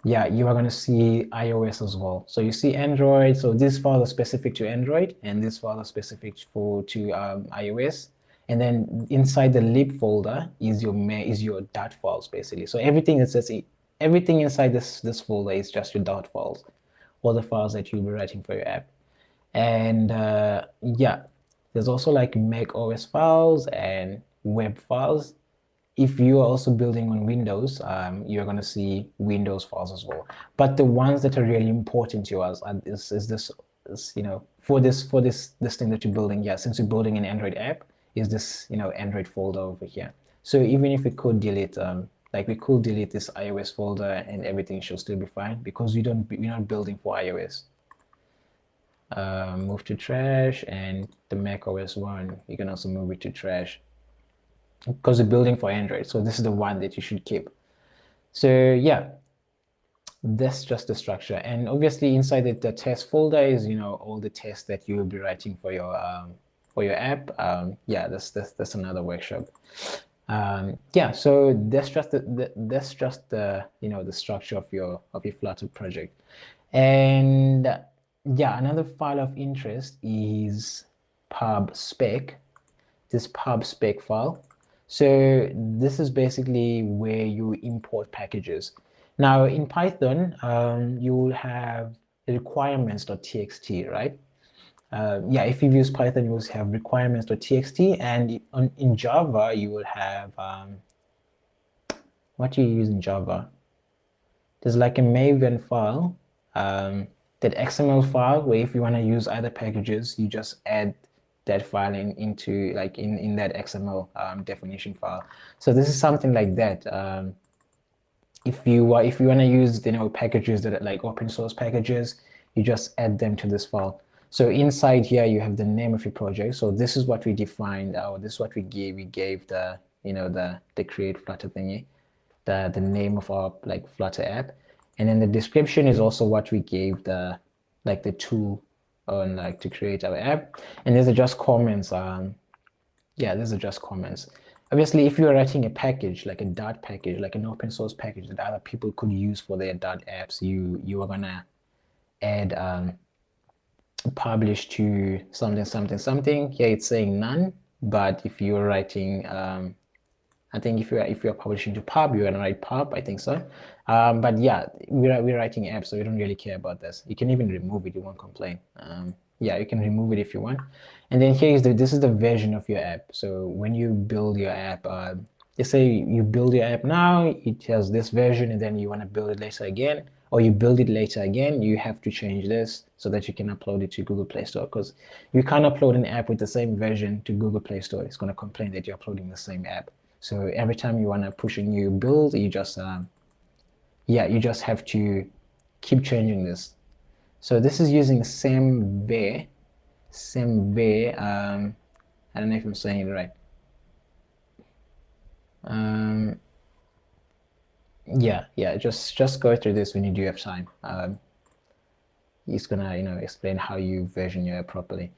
Yeah, you are going to see iOS as well. So you see Android. So these files are specific to Android, and this file is specific to iOS. And then inside the lib folder is your Dart files basically. So everything inside this folder is just your Dart files, all the files that you'll be writing for your app. And yeah, there's also like Mac OS files and web files. If you are also building on Windows, you're going to see Windows files as well. But the ones that are really important to us is this, you know, for this thing that you're building. Yeah, since you're building an Android app, is this, you know, Android folder over here. So even if we could delete, like we could delete this iOS folder and everything should still be fine, because we're not building for iOS. Move to trash, and the Mac OS one, you can also move it to trash, because we're building for Android. So this is the one that you should keep. So yeah, that's just the structure. And obviously inside the test folder is, you know, all the tests that you will be writing for your app. Yeah, that's another workshop. Yeah, so that's just the you know, the structure of your Flutter project. And yeah, another file of interest is Pubspec. this pubspec file. So this is basically where you import packages. Now in Python, you will have requirements.txt, right? Yeah, if you've used Python, you will have requirements.txt, and in Java, you will have, what do you use in Java? There's like a Maven file, that XML file, where if you want to use other packages, you just add that file into like in that XML definition file. So this is something like that. If you want to use packages that are like open source packages, you just add them to this file. So inside here you have the name of your project. So this is what we defined, or this is what we gave. We gave the the create Flutter thingy, the name of our like Flutter app, and then the description is also what we gave the tool on like to create our app. And these are just comments. Yeah, these are just comments. Obviously, if you're writing a package, like a Dart package, like an open source package that other people could use for their Dart apps, you are gonna add publish to something. Here it's saying none, but if you're writing, I think if you're publishing to pub, you're gonna write pub. I think so. But yeah, we're writing apps, so we don't really care about this. You can even remove it; you won't complain. Yeah, you can remove it if you want. And then here is this is the version of your app. So when you build your app, let's say you build your app now, it has this version, and then you want to build it later again, or you build it later again, you have to change this so that you can upload it to Google Play Store, because you can't upload an app with the same version to Google Play Store. It's going to complain that you're uploading the same app. So every time you want to push a new build, you just you just have to keep changing this. So this is using semver. I don't know if I'm saying it right. Yeah, just go through this when you do have time. It's gonna explain how you version your app properly.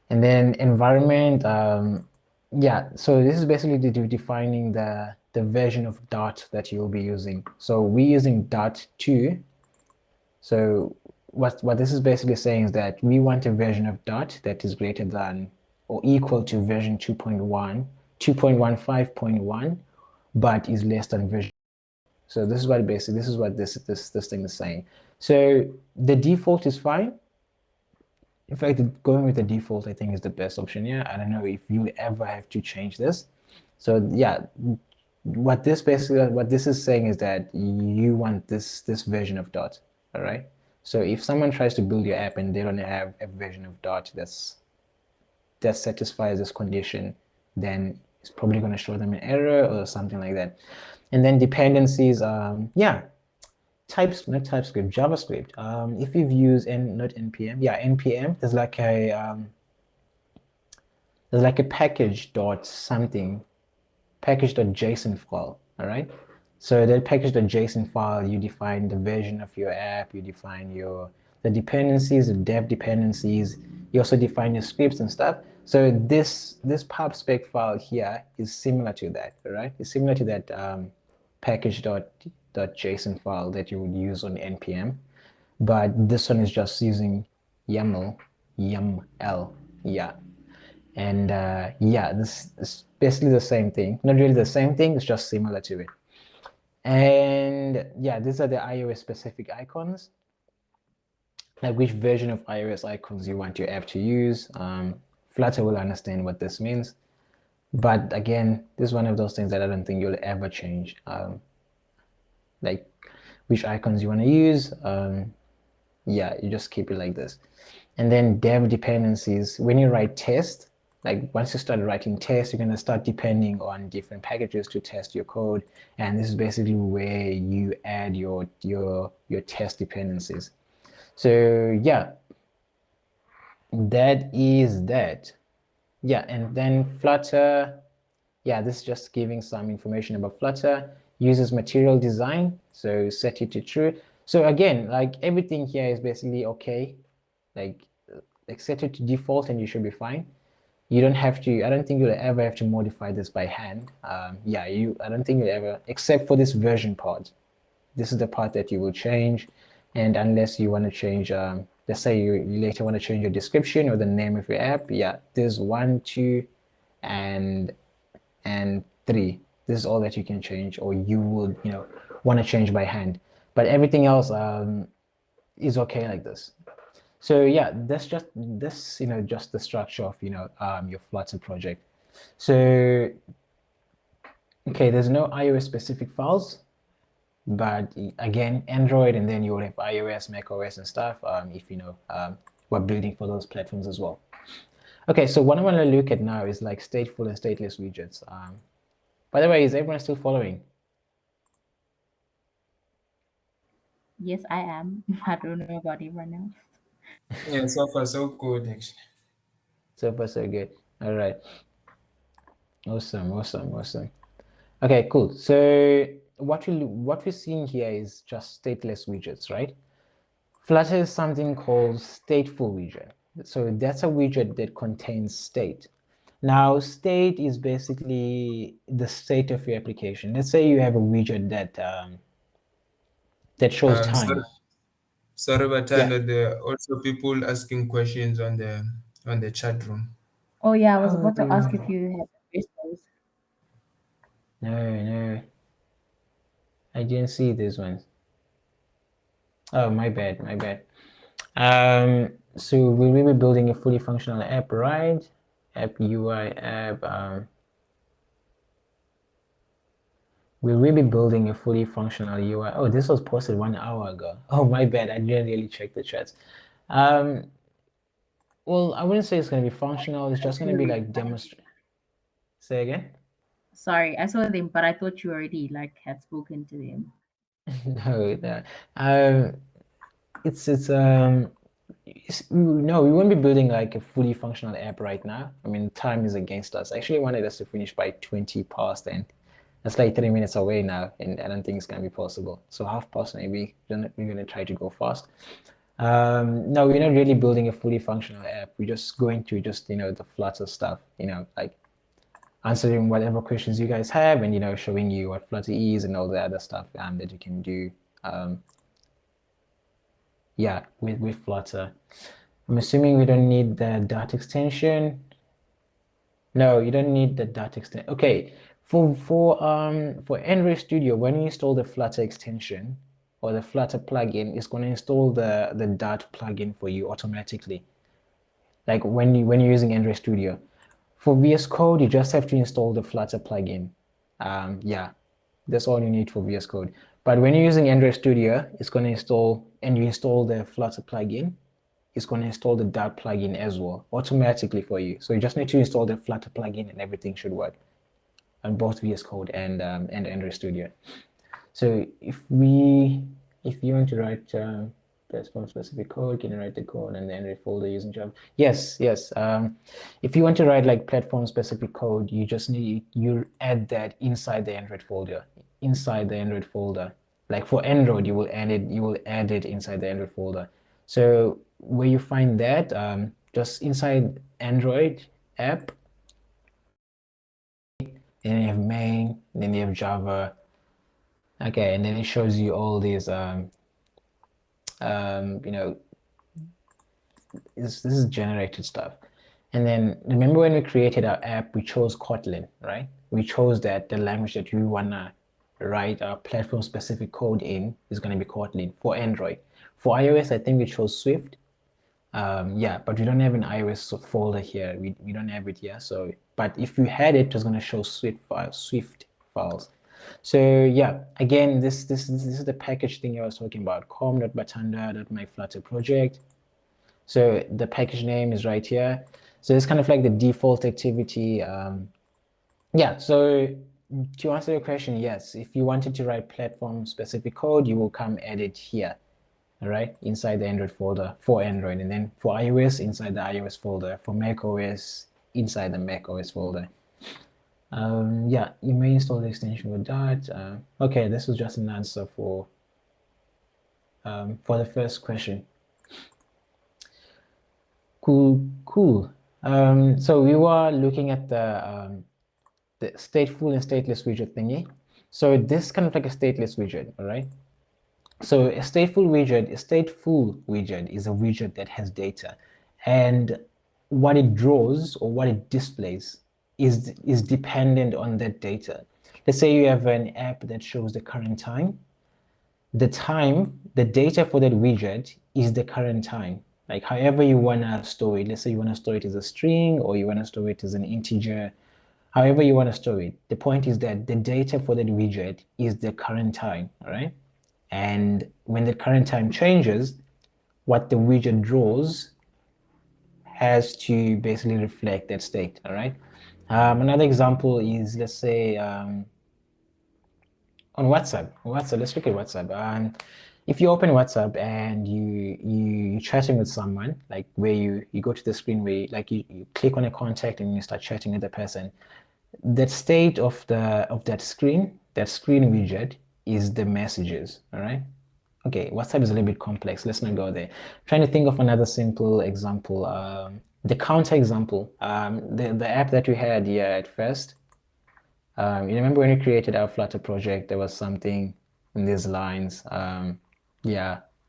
And then environment, yeah, so this is basically defining the version of Dart that you'll be using. So we're using Dart 2. So what this is basically saying is that we want a version of Dart that is greater than or equal to version 2.15.1, but is less than version. So this is what this thing is saying. So the default is fine. In fact, going with the default, I think, is the best option here. I don't know if you ever have to change this. So yeah, what this is saying is that you want this version of Dart. All right. So if someone tries to build your app and they don't have a version of Dart that satisfies this condition, then it's probably going to show them an error or something like that. And then dependencies, yeah, JavaScript. If you've used not npm, yeah, npm, there's like a package.json file. All right. So that package.json file, you define the version of your app, you define the dependencies, the dev dependencies, you also define your scripts and stuff. So this pubspec file here is similar to that, right? It's similar to that package.json file that you would use on npm, but this one is just using YAML, yeah. And yeah, this is basically the same thing. Not really the same thing, it's just similar to it. And yeah, these are the iOS specific icons, like which version of iOS icons you want your app to use. Flutter will understand what this means. But again, this is one of those things that I don't think you'll ever change. Like which icons you want to use. Yeah, you just keep it like this. And then dev dependencies, when you write test, like once you start writing tests, you're going to start depending on different packages to test your code. And this is basically where you add your test dependencies. So yeah, that is that. Yeah, and then Flutter, yeah, this is just giving some information about Flutter. Uses material design, so set it to true. So again, like everything here is basically okay. Like set it to default and you should be fine. You don't have to, I don't think you'll ever have to modify this by hand. Yeah, I don't think you'll ever, except for this version part. This is the part that you will change. And unless you want to change, let's say you later want to change your description or the name of your app. Yeah, there's 1, 2, and 3. This is all that you can change, or you would, want to change by hand. But everything else is okay like this. So yeah, that's just just the structure of your Flutter project. So okay, there's no iOS specific files, but again, Android, and then you will have iOS, macOS, and stuff. If we're building for those platforms as well. Okay, so what I want to look at now is like stateful and stateless widgets. By the way, is everyone still following? Yes, I am. I don't know about everyone else. Yeah, so far so good actually. So far, so good. All right. Awesome. Okay, cool. So what we're seeing here is just stateless widgets, right? Flutter is something called stateful widget. So that's a widget that contains state. Now, state is basically the state of your application. Let's say you have a widget that shows time. Sorry, but there are also people asking questions on the chat room. Oh yeah, I was about to ask if you had questions. No, I didn't see this one. Oh, my bad. So we will be building a fully functional app, right? App UI app. We will be building a fully functional UI. Oh, this was posted 1 hour ago. Oh, my bad. I didn't really check the chats. Well, I wouldn't say it's going to be functional. It's just going to be like demonstrate. Say again? Sorry, I saw them, but I thought you already had spoken to them. No. No, we won't be building like a fully functional app right now. I mean, time is against us. I actually wanted us to finish by 20 past, and that's like 3 minutes away now, and I don't think it's gonna be possible. So half past maybe. Then we're gonna try to go fast. No, we're not really building a fully functional app. We're just going to the Flutter stuff, like answering whatever questions you guys have, and showing you what Flutter is and all the other stuff that you can do. Yeah, with Flutter. I'm assuming we don't need the Dart extension. No, you don't need the Dart extension. Okay, for Android Studio, when you install the Flutter extension or the Flutter plugin, it's going to install the Dart plugin for you automatically. Like when you're using Android Studio. For VS Code, you just have to install the Flutter plugin. Yeah, that's all you need for VS Code. But when you're using Android Studio, it's going to install, and you install the Flutter plugin, it's going to install the Dart plugin as well, automatically for you. So you just need to install the Flutter plugin and everything should work on both VS Code and Android Studio. So if you want to write platform-specific code, can you write the code in the Android folder using Java? Yes. If you want to write like platform-specific code, you add that inside the Android folder. Like for Android, you will add it inside the Android folder. So where you find that, just inside Android app, then you have main, then you have Java. Okay, and then it shows you all these this is generated stuff. And then remember when we created our app, we chose Kotlin, right? We chose that the language that we wanna write our platform specific code in is gonna be Kotlin for Android. For iOS, I think we chose Swift. Yeah, but we don't have an iOS folder here. We don't have it here. So, but if you had it, it was gonna show Swift files. So yeah, again, this is the package thing I was talking about, com.batanda.myflutterproject. So the package name is right here. So it's kind of like the default activity. Yeah, so to answer your question, yes, if you wanted to write platform specific code, you will come add it here, all right, inside the Android folder for Android, and then for iOS, inside the iOS folder, for macOS, inside the macOS folder. Yeah, you may install the extension with Dart. Okay, this was just an answer for the first question. Cool. So we were looking at the stateful and stateless widget thingy. So this is kind of like a stateless widget, all right? So a stateful widget is a widget that has data, and what it draws or what it displays is dependent on that data. Let's say you have an app that shows the current time. The data for that widget is the current time. Like however you want to store it. Let's say you want to store it as a string, or you want to store it as an integer. However you want to store it. The point is that the data for that widget is the current time, all right? And when the current time changes, what the widget draws has to basically reflect that state, all right? Another example is, let's say, on WhatsApp. Let's look at WhatsApp. If you open WhatsApp and you're chatting with someone, like where you go to the screen where you click on a contact and you start chatting with the person, that state of that screen widget is the messages, all right? Okay, WhatsApp is a little bit complex. Let's not go there. Trying to think of another simple example. The counter example. The app that we had here at first. You remember when we created our Flutter project, there was something in these lines.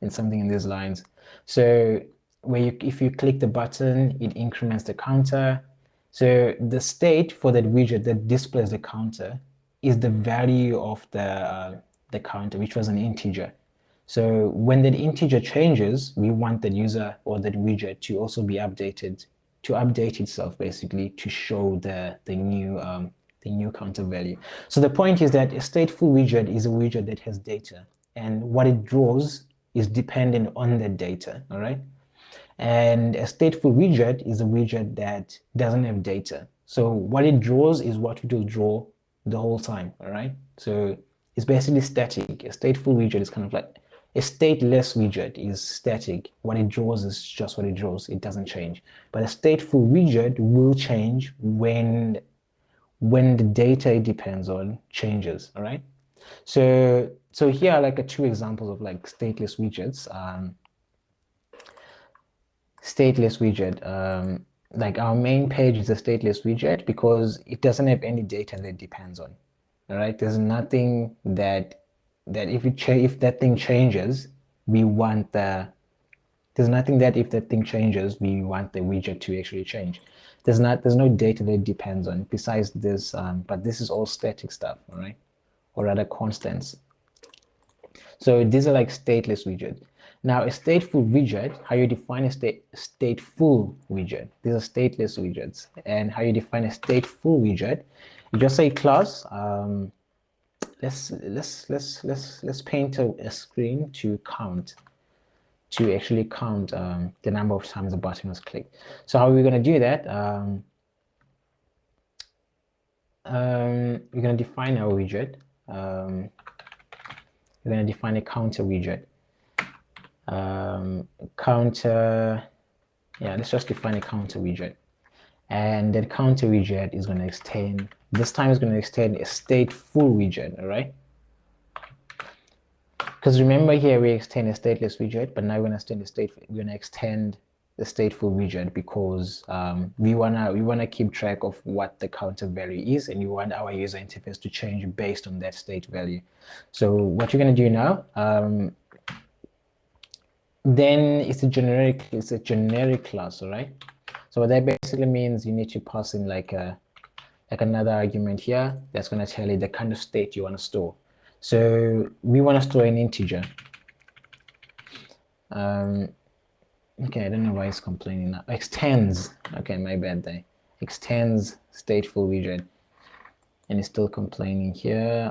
Something in these lines. So if you click the button, it increments the counter. So the state for that widget that displays the counter is the value of the counter, which was an integer. So when that integer changes, we want that user or that widget to also be updated, to update itself basically to show the new counter value. So the point is that a stateful widget is a widget that has data, and what it draws is dependent on the data, all right? And a stateful widget is a widget that doesn't have data. So what it draws is what it will draw the whole time, all right? So it's basically static. A stateful widget is kind of like a stateless widget is static. What it draws is just what it draws. It doesn't change. But a stateful widget will change when the data it depends on changes, all right? So here are like two examples of like stateless widgets. Stateless widget, like our main page is a stateless widget because it doesn't have any data that it depends on, all right? There's nothing that if that thing changes, we want there's nothing that if that thing changes, we want the widget to actually change. There's no data that it depends on besides this, but this is all static stuff, all right? Or rather constants. So these are like stateless widgets. Now a stateful widget, how you define a stateful widget. These are stateless widgets. And how you define a stateful widget, you just say class. Let's paint a screen to actually count the number of times the button was clicked. So how are we going to do that? We're going to define our widget. We're going to define a counter widget. Let's just define a counter widget. And that counter widget is going to extend, this time it's going to extend a stateful widget, all right? Because remember here we extend a stateless widget, but now we're going to extend the stateful widget because we wanna keep track of what the counter value is, and we want our user interface to change based on that state value. So what you're going to do now, then it's a generic class, all right? So what that basically means, you need to pass in like another argument here that's going to tell you the kind of state you want to store. So we want to store an integer. Okay, I don't know why it's complaining now. Extends. Okay, my bad there. Extends stateful widget, and it's still complaining here.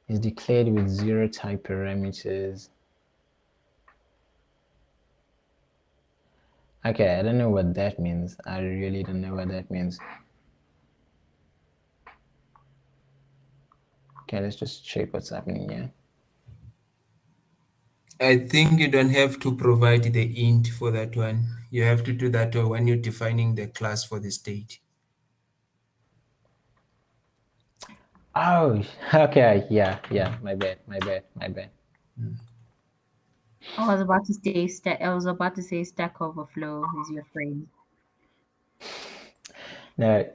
Is declared with 0 type parameters. Okay, I don't know what that means. I really don't know what that means. Okay, let's just check what's happening here. I think you don't have to provide the int for that one. You have to do that when you're defining the class for the state. Oh, okay, yeah, my bad. I was about to say Stack Overflow is your friend. No,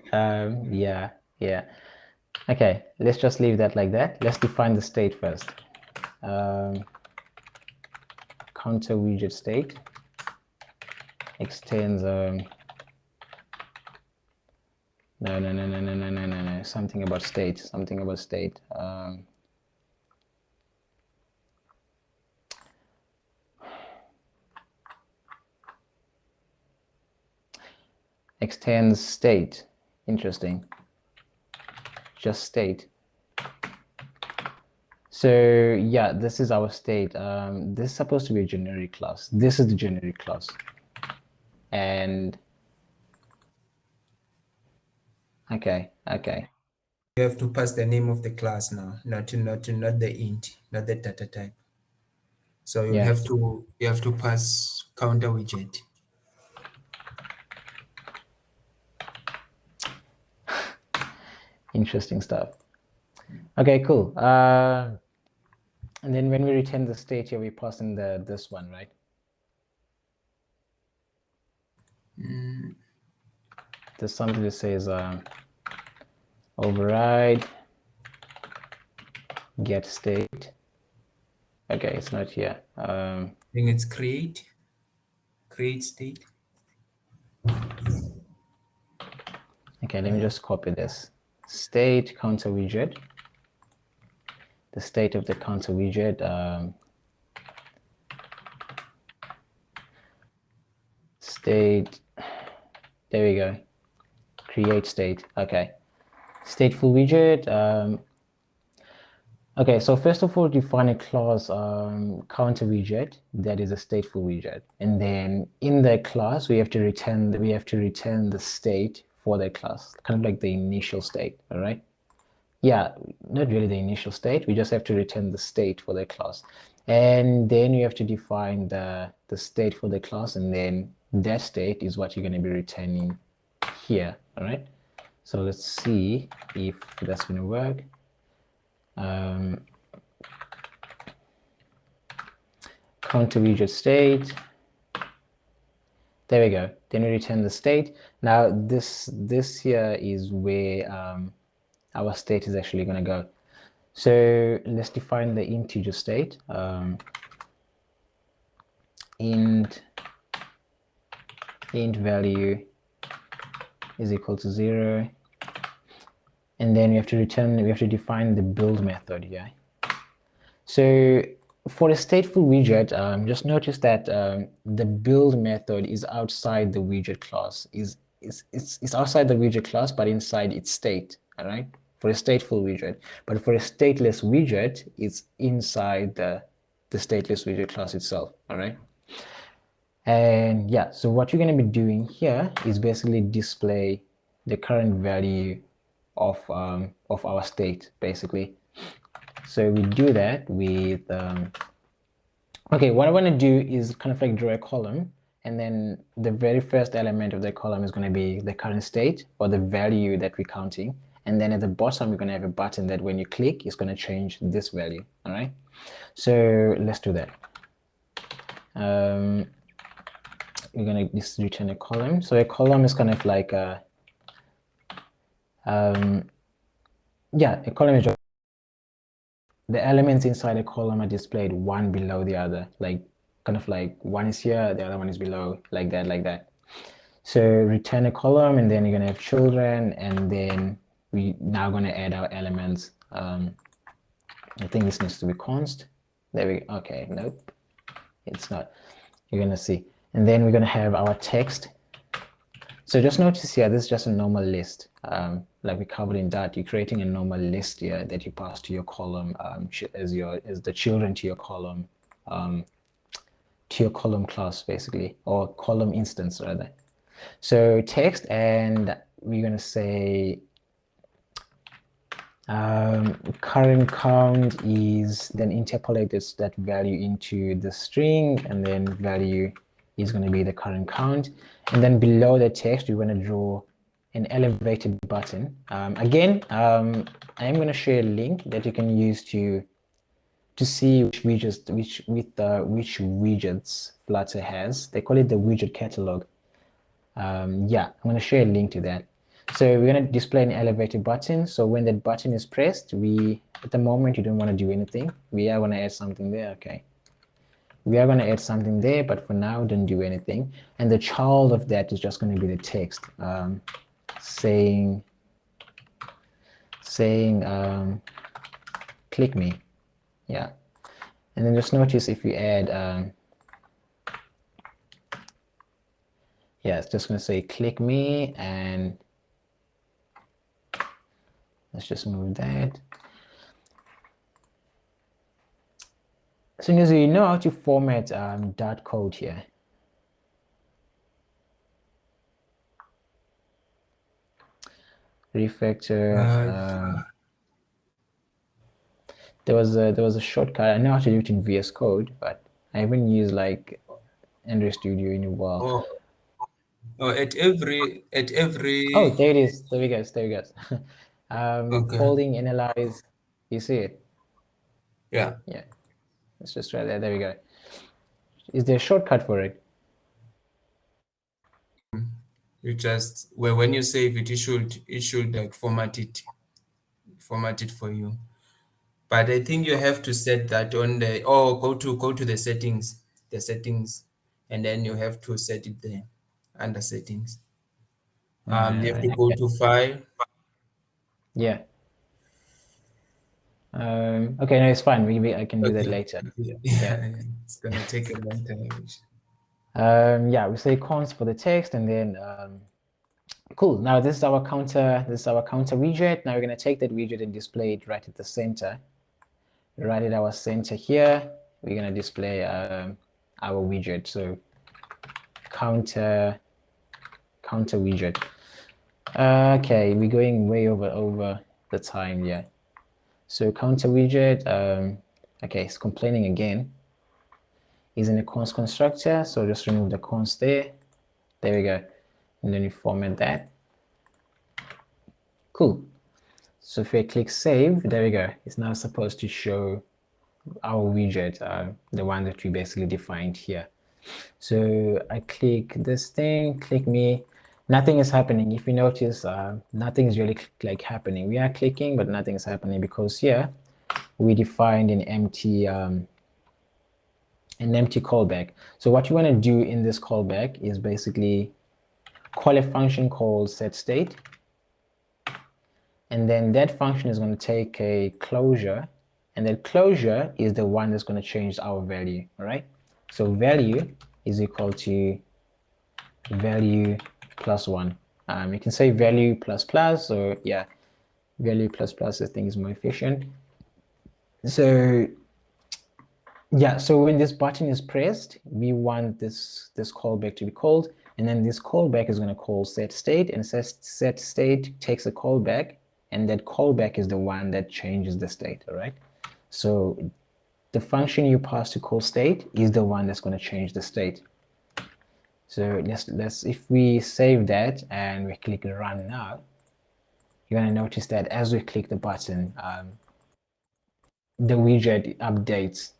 yeah. Okay, let's just leave that like that. Let's define the state first. Counter widget state. extends no, something about state, extends state. Interesting. Just state. So yeah, this is our state. This is supposed to be a generic class. This is the generic class. And okay. You have to pass the name of the class now, not the int, not the data type. So you have to pass counter widget. Interesting stuff. Okay, cool. And then when we return the state here, we pass in this one, right? There's something that says override get state. Okay, it's not here. I think it's create state. Okay, let me just copy this. State counter widget. The state of the counter widget. State. There we go. Create state. Okay. Stateful widget. Okay, so first of all, define a class counter widget that is a stateful widget, and then in the class we have to return the state for the class, kind of like the initial state. All right. Yeah, not really the initial state. We just have to return the state for the class, and then you have to define the state for the class, and then that state is what you're going to be returning here. All right. So let's see if that's going to work. Counter widget state. There we go. Then we return the state. Now this here is where our state is actually going to go. So let's define the integer state. Int value is equal to 0. And then we have to define the build method here. So for the stateful widget, just notice that the build method is outside the widget class. It's outside the widget class, but inside its state. All right, for a stateful widget. But for a stateless widget, it's inside the stateless widget class itself. All right. And yeah, so what you're going to be doing here is basically display the current value of our state, basically. So we do that with okay, what I want to do is kind of like draw a column, and then the very first element of the column is going to be the current state or the value that we're counting, and then at the bottom we're going to have a button that when you click it's going to change this value. All right, so let's do that. We're going to just return a column. So a column is kind of like a a column is just the elements inside a column are displayed one below the other, like kind of like one is here, the other one is below, like that. So return a column, and then you're going to have children, and then we now going to add our elements. I think this needs to be const. There we go. Okay, nope, it's not. You're going to see, and then we're going to have our text. So just notice here, this is just a normal list. Like we covered in that, you're creating a normal list here that you pass to your column as the children to your column class, basically, or column instance rather. So text, and we're gonna say current count is, then interpolate that value into the string, and then value is going to be the current count. And then below the text, we want to draw an elevated button. Again, I'm going to share a link that you can use to see which widgets Flutter has. They call it the widget catalog. Yeah, I'm going to share a link to that. So we're going to display an elevated button. So when that button is pressed, at the moment you don't want to do anything. We are going to add something there. Okay. We are going to add something there, but for now, don't do anything. And the child of that is just going to be the text saying click me. Yeah. And then just notice if you add, yeah, it's just going to say click me, and let's just move that. As soon as you know how to format dot code here. Refactor. There was a shortcut. I know how to do it in VS Code, but I haven't used like Android Studio in a while. At every Oh, there it is. There we go. There we go. Okay. Folding, analyze. You see it? Yeah. Yeah. Let's just try that. There we go. Is there a shortcut for it? You just when you save it, it should like format it for you. But I think you have to set that on the go to the settings, and then you have to set it there under settings. You have to go to file. Yeah. Okay, no, it's fine. Maybe I can do that later. Yeah. It's gonna take a long time. Yeah, we say const for the text, and then cool. Now this is our counter. This is our counter widget. Now we're gonna take that widget and display it right at the center. Right at our center here, we're gonna display our widget. So counter widget. Okay, we're going way over the time. Yeah. So counter widget. Okay, it's complaining again. Is in a const constructor, so just remove the const there. There we go. And then you format that. Cool. So if I click save, there we go. It's now supposed to show our widget, the one that we basically defined here. So I click this thing, click me. Nothing is happening. If you notice, nothing is really like happening. We are clicking, but nothing is happening because here we defined an empty callback. So what you want to do in this callback is basically call a function called SetState, and then that function is going to take a closure, and that closure is the one that's going to change our value. All right. So value is equal to value plus 1. You can say value plus plus, or yeah, value plus plus I think is more efficient. So yeah, so when this button is pressed, we want this callback to be called, and then this callback is going to call SetState, and SetState takes a callback, and that callback is the one that changes the state. All right. So the function you pass to call state is the one that's going to change the state. So let's if we save that and we click run now, you're going to notice that as we click the button, the widget updates,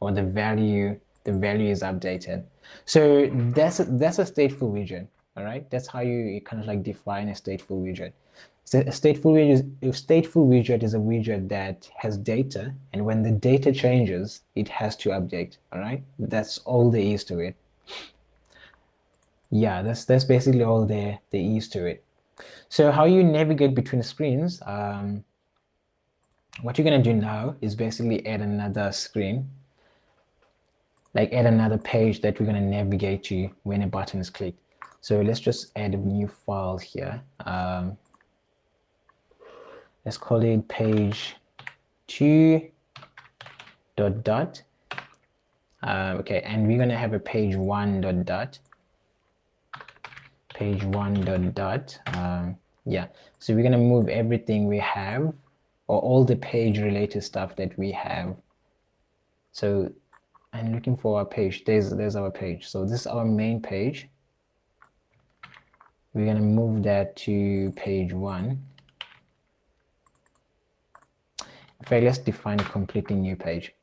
or the value is updated. So that's a stateful widget. All right, that's how you kind of like define a stateful widget. So a stateful widget is a widget that has data, and when the data changes, it has to update. All right, that's all there is to it. Yeah, that's basically all there is to it. So how you navigate between screens, what you're gonna do now is basically add another screen, like add another page that we're gonna navigate to when a button is clicked. So let's just add a new file here. Let's call it page 2 ... Okay, and we're gonna have a page 1 ... page 1 ... Yeah, so we're gonna move everything we have, or all the page related stuff that we have. So I'm looking for our page. There's our page. So this is our main page. We're gonna move that to page 1. In fact, let's define a completely new page.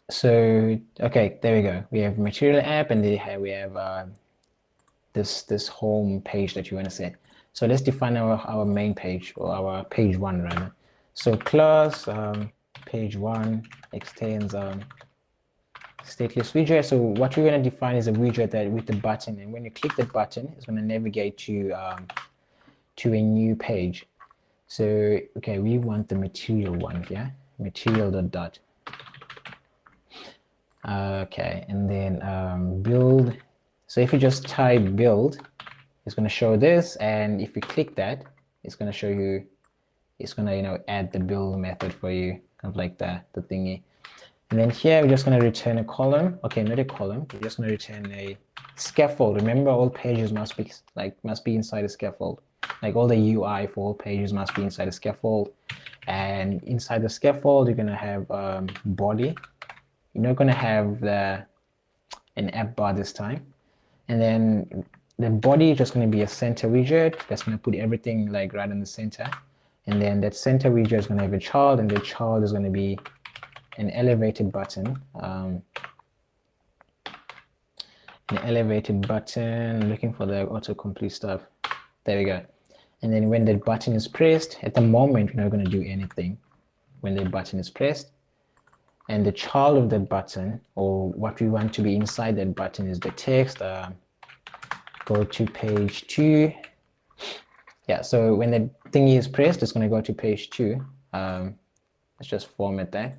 So okay, there we go. We have material app, and then we have this home page that you want to set. So let's define our main page, or our page 1 rather. So class page 1 extends stateless widget. So what we're going to define is a widget that with the button, and when you click that button, it's going to navigate to a new page. So okay, we want the material one here, material.dot. Okay, and then build. So if you just type build, it's going to show this, and if you click that, it's going to show you, it's going to add the build method for you, kind of like the thingy. And then here we're just going to return a column. Okay, not a column. We're just going to return a scaffold. Remember, all pages must be inside a scaffold. Like all the UI for all pages must be inside a scaffold. And inside the scaffold, you're going to have body. You're not going to have an app bar this time. And then the body is just going to be a center widget that's going to put everything like right in the center. And then that center widget is going to have a child, and the child is going to be an elevated button. An elevated button, looking for the autocomplete stuff. There we go. And then when that button is pressed, at the moment, we're not going to do anything when the button is pressed. And the child of that button, or what we want to be inside that button, is the text. Go to page 2. Yeah, so when the thingy is pressed, it's going to go to page 2. Let's just format that.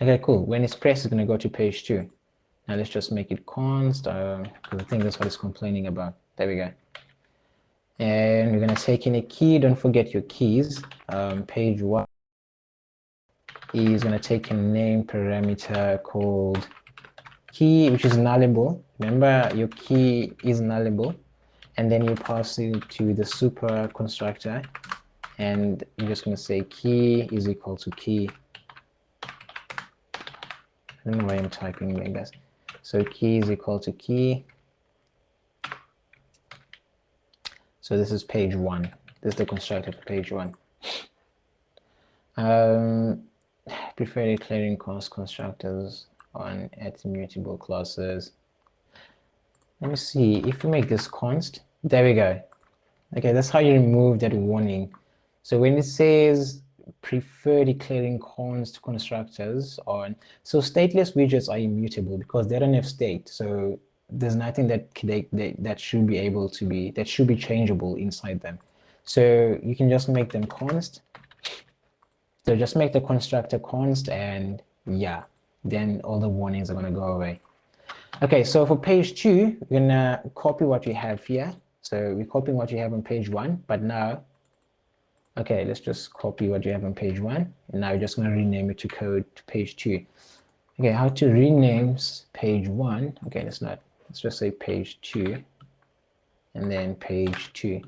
Okay, cool. When it's pressed, it's going to go to page 2. Now let's just make it const, because I think that's what it's complaining about. There we go. And we're going to take in a key. Don't forget your keys. Page 1 is going to take a name parameter called key, which is nullable. Remember, your key is nullable. And then you pass it to the super constructor. And you're just going to say key is equal to key. I don't know why I'm typing like this. So key is equal to key. So this is page 1. This is the constructor for page 1. Prefer declaring const constructors on at immutable classes. Let me see if we make this const. There we go. Okay, that's how you remove that warning. So when it says prefer declaring const constructors on, so stateless widgets are immutable because they don't have state. So there's nothing that that should be able to be, that should be changeable inside them. So you can just make them const. So just make the constructor const, and yeah, then all the warnings are going to go away. Okay, so for page 2, we're going to copy what we have here. So we're copying what you have on page 1, but now, okay, let's just copy what you have on page 1, and now we're just going to rename it to code to page 2. Okay, how to rename page 1? Okay, let's just say page 2, and then page 2.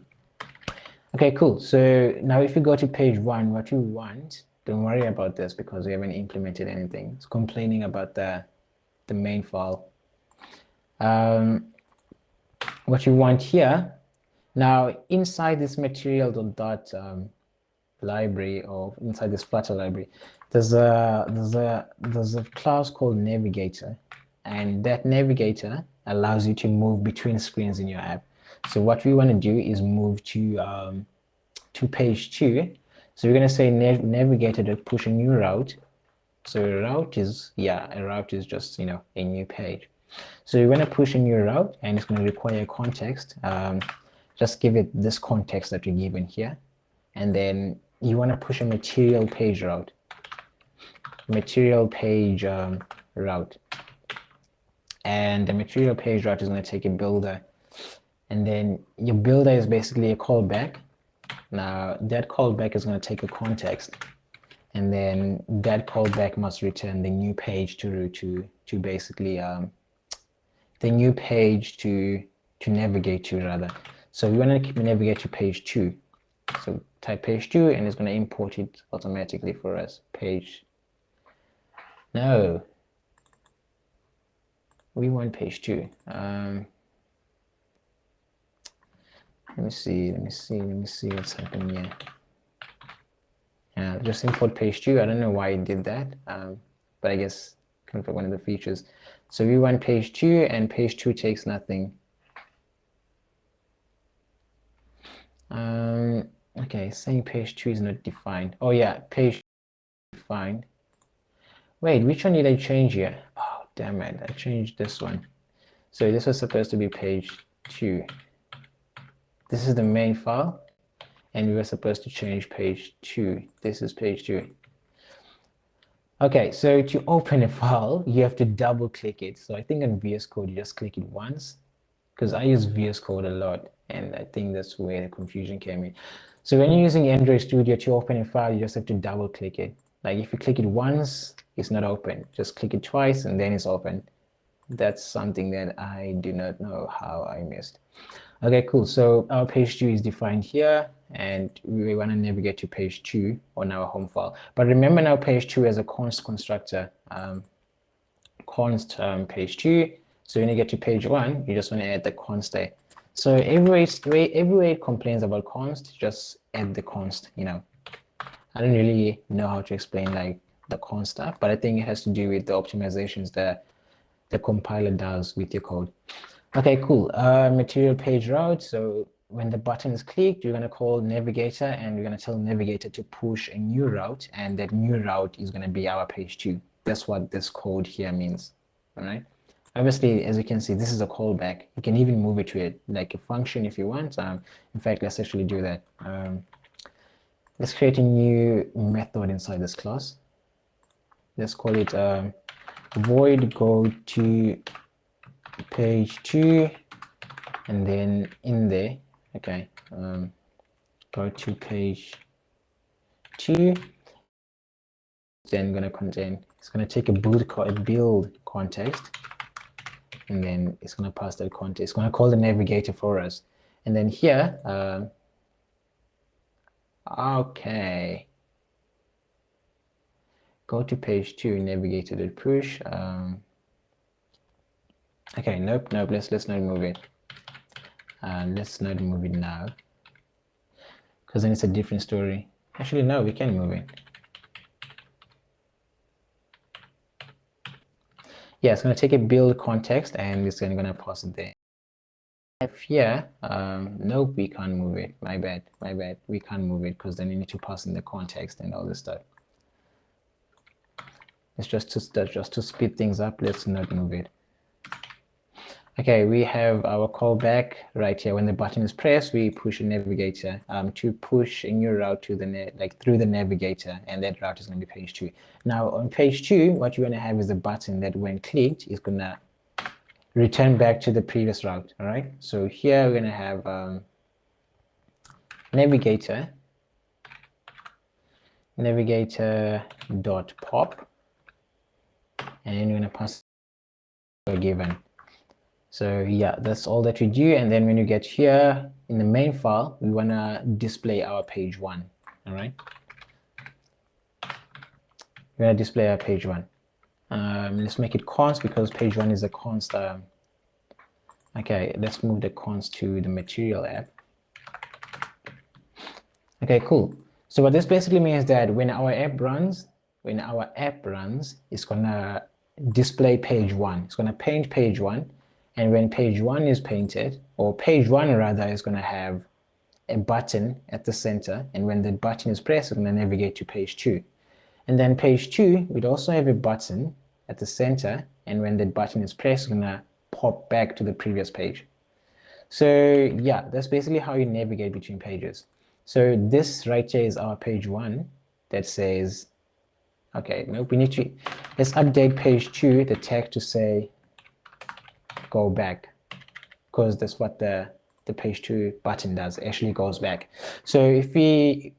Okay, cool. So now if you go to page 1, what you want, don't worry about this because we haven't implemented anything. It's complaining about the main file. What you want here, now inside this material.dot library, or inside this Flutter library, there's a class called navigator, and that navigator allows you to move between screens in your app. So what we want to do is move to page 2. So we're going to say navigator to push a new route. So a route is just a new page. So you're going to push a new route, and it's going to require context. Just give it this context that we given here, and then you want to push a material page route. Route, and the material page route is going to take a builder, and then your builder is basically a callback. Now that callback is going to take a context, and then that callback must return the new page to basically the new page to navigate to rather. So we want to navigate to page 2. So type page 2, and it's going to import it automatically for us. No, we want page 2. Let me see what's happening here. Yeah, just import page 2. I don't know why it did that, but I guess kind of one of the features. So we want page 2, and page 2 takes nothing. Okay, saying page 2 is not defined. Oh yeah, page defined. Wait, which one did I change here? Oh, damn it, I changed this one. So this was supposed to be page 2. This is the main file, and we were supposed to change page 2. This is page 2. Okay, so to open a file, you have to double click it. So I think in VS Code, you just click it once, because I use VS Code a lot, and I think that's where the confusion came in. So when you're using Android Studio to open a file, you just have to double click it. Like if you click it once, it's not open. Just click it twice and then it's open. That's something that I do not know how I missed. Okay, cool. So our page 2 is defined here, and we want to navigate to page 2 on our home file. But remember now page 2 as a const constructor, const page 2. So when you get to page 1, you just want to add the const there. So everywhere it complains about const, just add the const, you know. I don't really know how to explain like the const stuff, but I think it has to do with the optimizations that the compiler does with your code. Okay, cool. Material page route. So when the button is clicked, you're going to call navigator, and you're going to tell navigator to push a new route, and that new route is going to be our page 2. That's what this code here means. All right. Obviously, as you can see, this is a callback. You can even move it to it like a function if you want. In fact, let's actually do that. Let's create a new method inside this class. Let's call it void go to page 2, and then in there, okay, go to page 2. Then gonna contain, it's gonna take a build context, and then it's gonna pass that context. It's gonna call the navigator for us, and then here, okay, go to page 2, navigator dot push. Okay, nope, let's not move it. Let's not move it now, because then it's a different story. Actually, no, we can move it. Yeah, it's going to take a build context, and it's going to pass it there. Here, nope, we can't move it. My bad. We can't move it because then you need to pass in the context and all this stuff. It's just to speed things up. Let's not move it. Okay, we have our callback right here. When the button is pressed, we push a navigator to push a new route to the through the navigator, and that route is going to be page 2. Now on page 2, what you're going to have is a button that when clicked is going to return back to the previous route. All right. So here we're going to have navigator dot pop, and then you're going to pass a given. So yeah, that's all that we do. And then when you get here in the main file, we want to display our page 1. All right. We're going to display our page 1. Let's make it const because page 1 is a const. Okay, let's move the const to the material app. Okay, cool. So what this basically means that when our app runs, it's going to display page 1. It's going to paint page 1. And when page 1 is painted, or page 1 rather, is going to have a button at the center. And when the button is pressed, it's going to navigate to page 2. And then page 2 would also have a button at the center. And when the button is pressed, it's going to pop back to the previous page. So yeah, that's basically how you navigate between pages. So this right here is our page 1 that says, okay, nope, let's update page 2, the text to say, go back, because that's what the page 2 button does. It actually goes back. So if we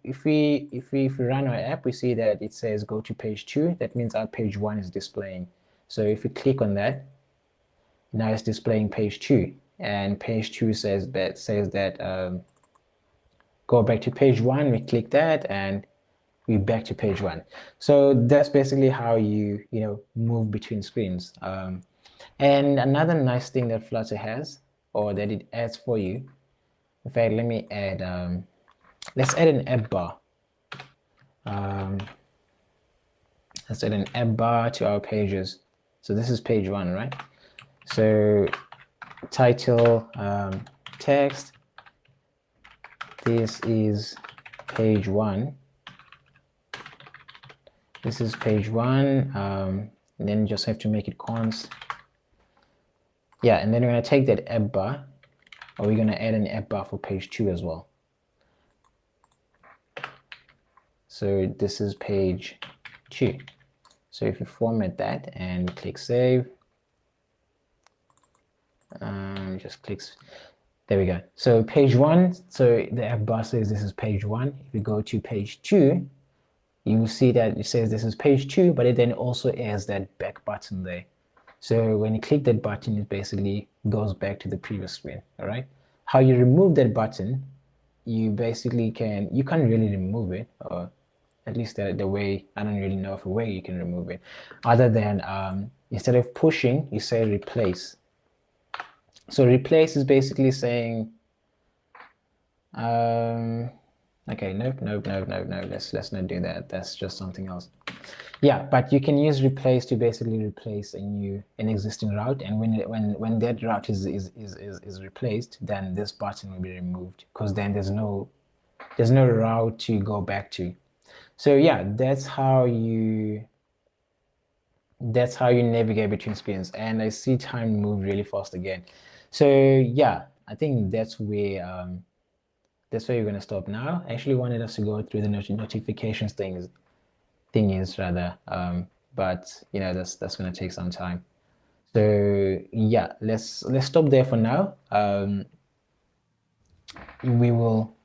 run our app, we see that it says go to page 2. That means our page 1 is displaying. So if we click on that, now it's displaying page 2, and page 2 says that go back to page 1. We click that, and we're back to page 1. So that's basically how you move between screens. And another nice thing that Flutter has, or that it adds for you, in fact, let me add, let's add an app bar. Let's add an app bar to our pages. So this is page 1, right? So title, text, this is page 1. This is page 1. And then you just have to make it const. Yeah, and then we're going to take that app bar, or we're going to add an app bar for page 2 as well. So this is page 2. So if you format that and click save, just clicks. There we go. So page 1, so the app bar says this is page 1. If you go to page 2, you will see that it says this is page 2, but it then also adds that back button there. So when you click that button, it basically goes back to the previous screen. All right. How you remove that button, you basically you can't really remove it, or at least the way, I don't really know of a way you can remove it, other than instead of pushing, you say replace. So replace is basically saying, okay, nope. Let's not do that. That's just something else. Yeah, but you can use replace to basically replace an existing route, and when that route is replaced, then this button will be removed, because then there's no route to go back to. So yeah, that's how you navigate between screens. And I see time move really fast again. So yeah, I think that's where you're gonna stop now. I actually wanted us to go through the notifications thingies rather, but you know, that's gonna take some time. So yeah, let's stop there for now. We will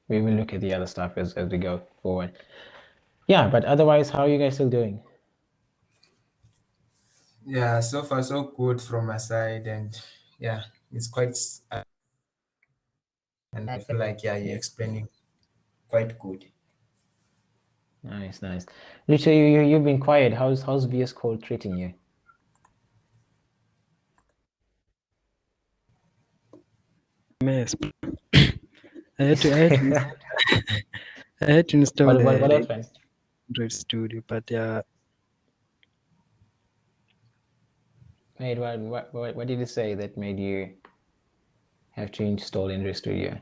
look at the other stuff as we go forward. Yeah, but otherwise, how are you guys still doing? Yeah, so far so good from my side, and yeah, it's quite. And I feel like you're explaining quite good. Nice. Literally, you've been quiet. How's VS Code treating you? Mess. I had to install what happened? Android Studio, but yeah. Wait, what did it say that made you have to install Android Studio?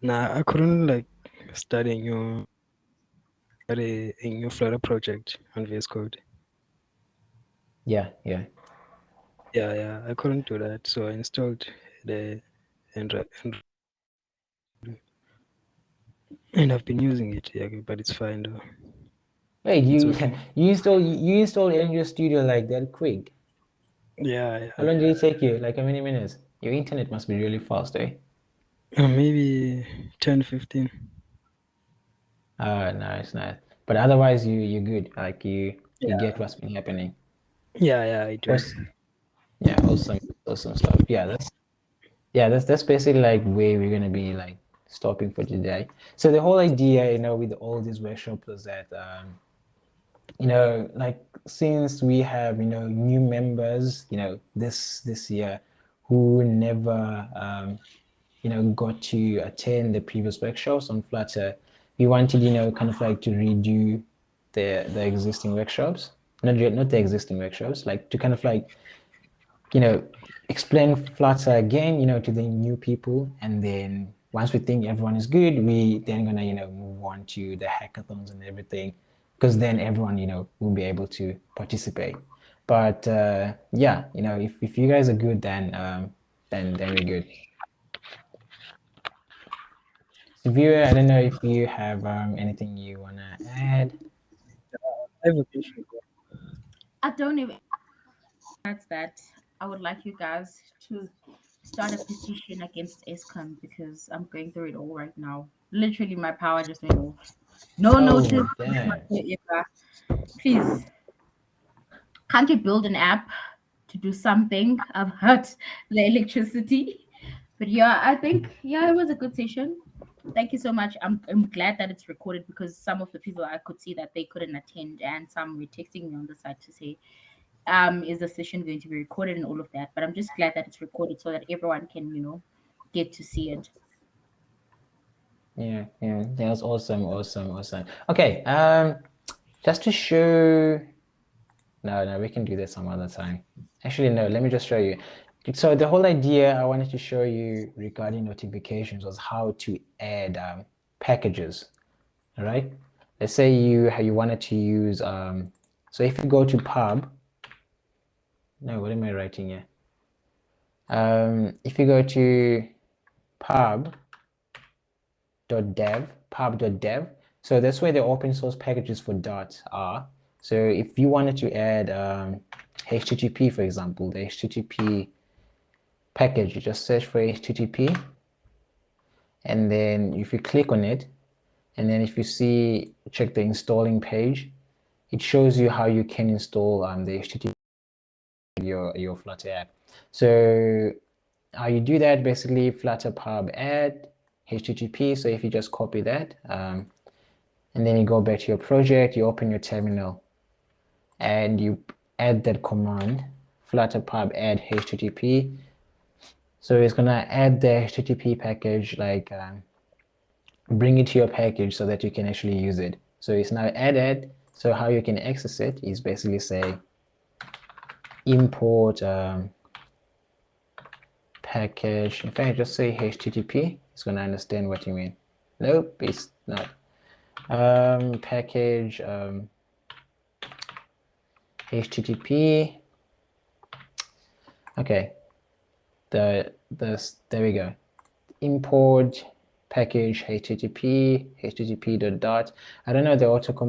Nah, I couldn't start a new Flutter project on VS Code. Yeah. Yeah, I couldn't do that, so I installed the Android, and I've been using it. Yeah, but it's fine though. Wait, okay. you installed Android Studio like that quick? Yeah. How long did it take you? Like how many minutes? Your internet must be really fast, eh? Maybe 10-15. Nice. But otherwise, you're good. Like you get what's been happening. Yeah, I do. Yeah, awesome stuff. Yeah, that's basically like where we're gonna be like stopping for today. So the whole idea, you know, with all these workshops was that, you know, like since we have, you know, new members, you know, this year who never, you know, got to attend the previous workshops on Flutter, we wanted, you know, kind of like to redo the existing workshops, not the existing workshops, like to kind of like, you know, explain Flutter again, you know, to the new people. And then once we think everyone is good, we then gonna, you know, move on to the hackathons and everything, because then everyone, you know, will be able to participate. But yeah, you know, if you guys are good, then we're good. So viewer, I don't know if you have anything you wanna add. I have a question. I don't even. That's that. I would like you guys to start a petition against ESCOM because I'm going through it all right now. Literally, my power just went off. No notice Damn. whatsoever. Please, can't you build an app to do something about the electricity? But yeah, I think it was a good session. Thank you so much. I'm glad that it's recorded because some of the people I could see that they couldn't attend, and some were texting me on the side to say, is the session going to be recorded and all of that? But I'm just glad that it's recorded so that everyone can, you know, get to see it. Yeah, that was awesome. Okay, just to show. No, we can do that some other time. Actually, no, let me just show you. So the whole idea I wanted to show you regarding notifications was how to add packages. All right. Let's say you wanted to use so if you go to pub. No, what am I writing here? If you go to pub.dev, so that's where the open source packages for Dart are. So if you wanted to add HTTP, for example, the HTTP package, you just search for HTTP, and then if you click on it, and then if you see, check the installing page, it shows you how you can install the HTTP your Flutter app. So how you do that, basically Flutter pub add HTTP. So if you just copy that, and then you go back to your project, you open your terminal, and you add that command, Flutter pub add HTTP. So it's gonna add the HTTP package, like bring it to your package so that you can actually use it. So it's now added. So how you can access it is basically say import package. In fact, just say HTTP. It's gonna understand what you mean. Nope, it's not. Package HTTP. Okay. There we go. Import package http I don't know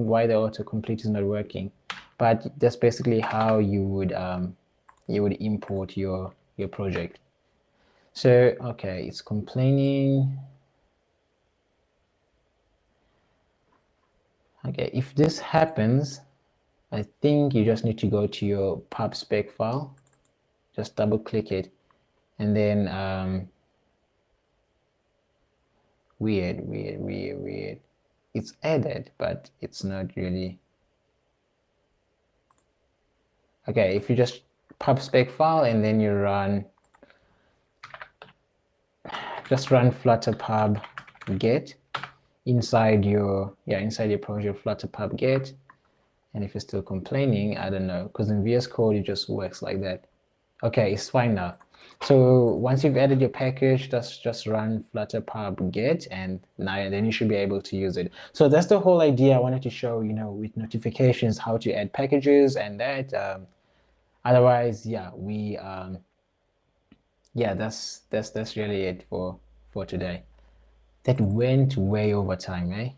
why the autocomplete is not working, but that's basically how you would import your project. So okay, it's complaining. Okay, if this happens, I think you just need to go to your Pubspec file, just double click it, and then weird. It's added, but it's not really. Okay, if you just Pubspec file and then you run, just run flutter pub get inside your project, flutter pub get. And if you're still complaining, I don't know, because in VS Code it just works like that. Okay, it's fine now. So once you've added your package, just run flutter pub get, and then you should be able to use it. So that's the whole idea I wanted to show, with notifications, how to add packages and that. Otherwise, yeah, that's really it for today. That went way over time, eh?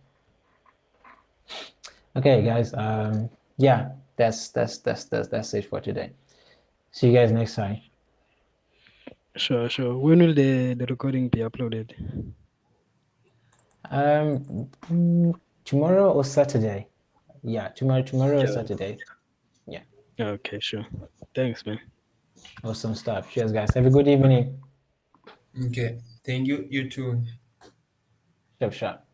Okay, guys. Yeah, that's it for today. See you guys next time. Sure. When will the recording be uploaded? Tomorrow or Saturday. Yeah, tomorrow or Saturday. Yeah. Okay, sure. Thanks, man. Awesome stuff. Cheers, guys. Have a good evening. Okay, thank you. You too. Sharp.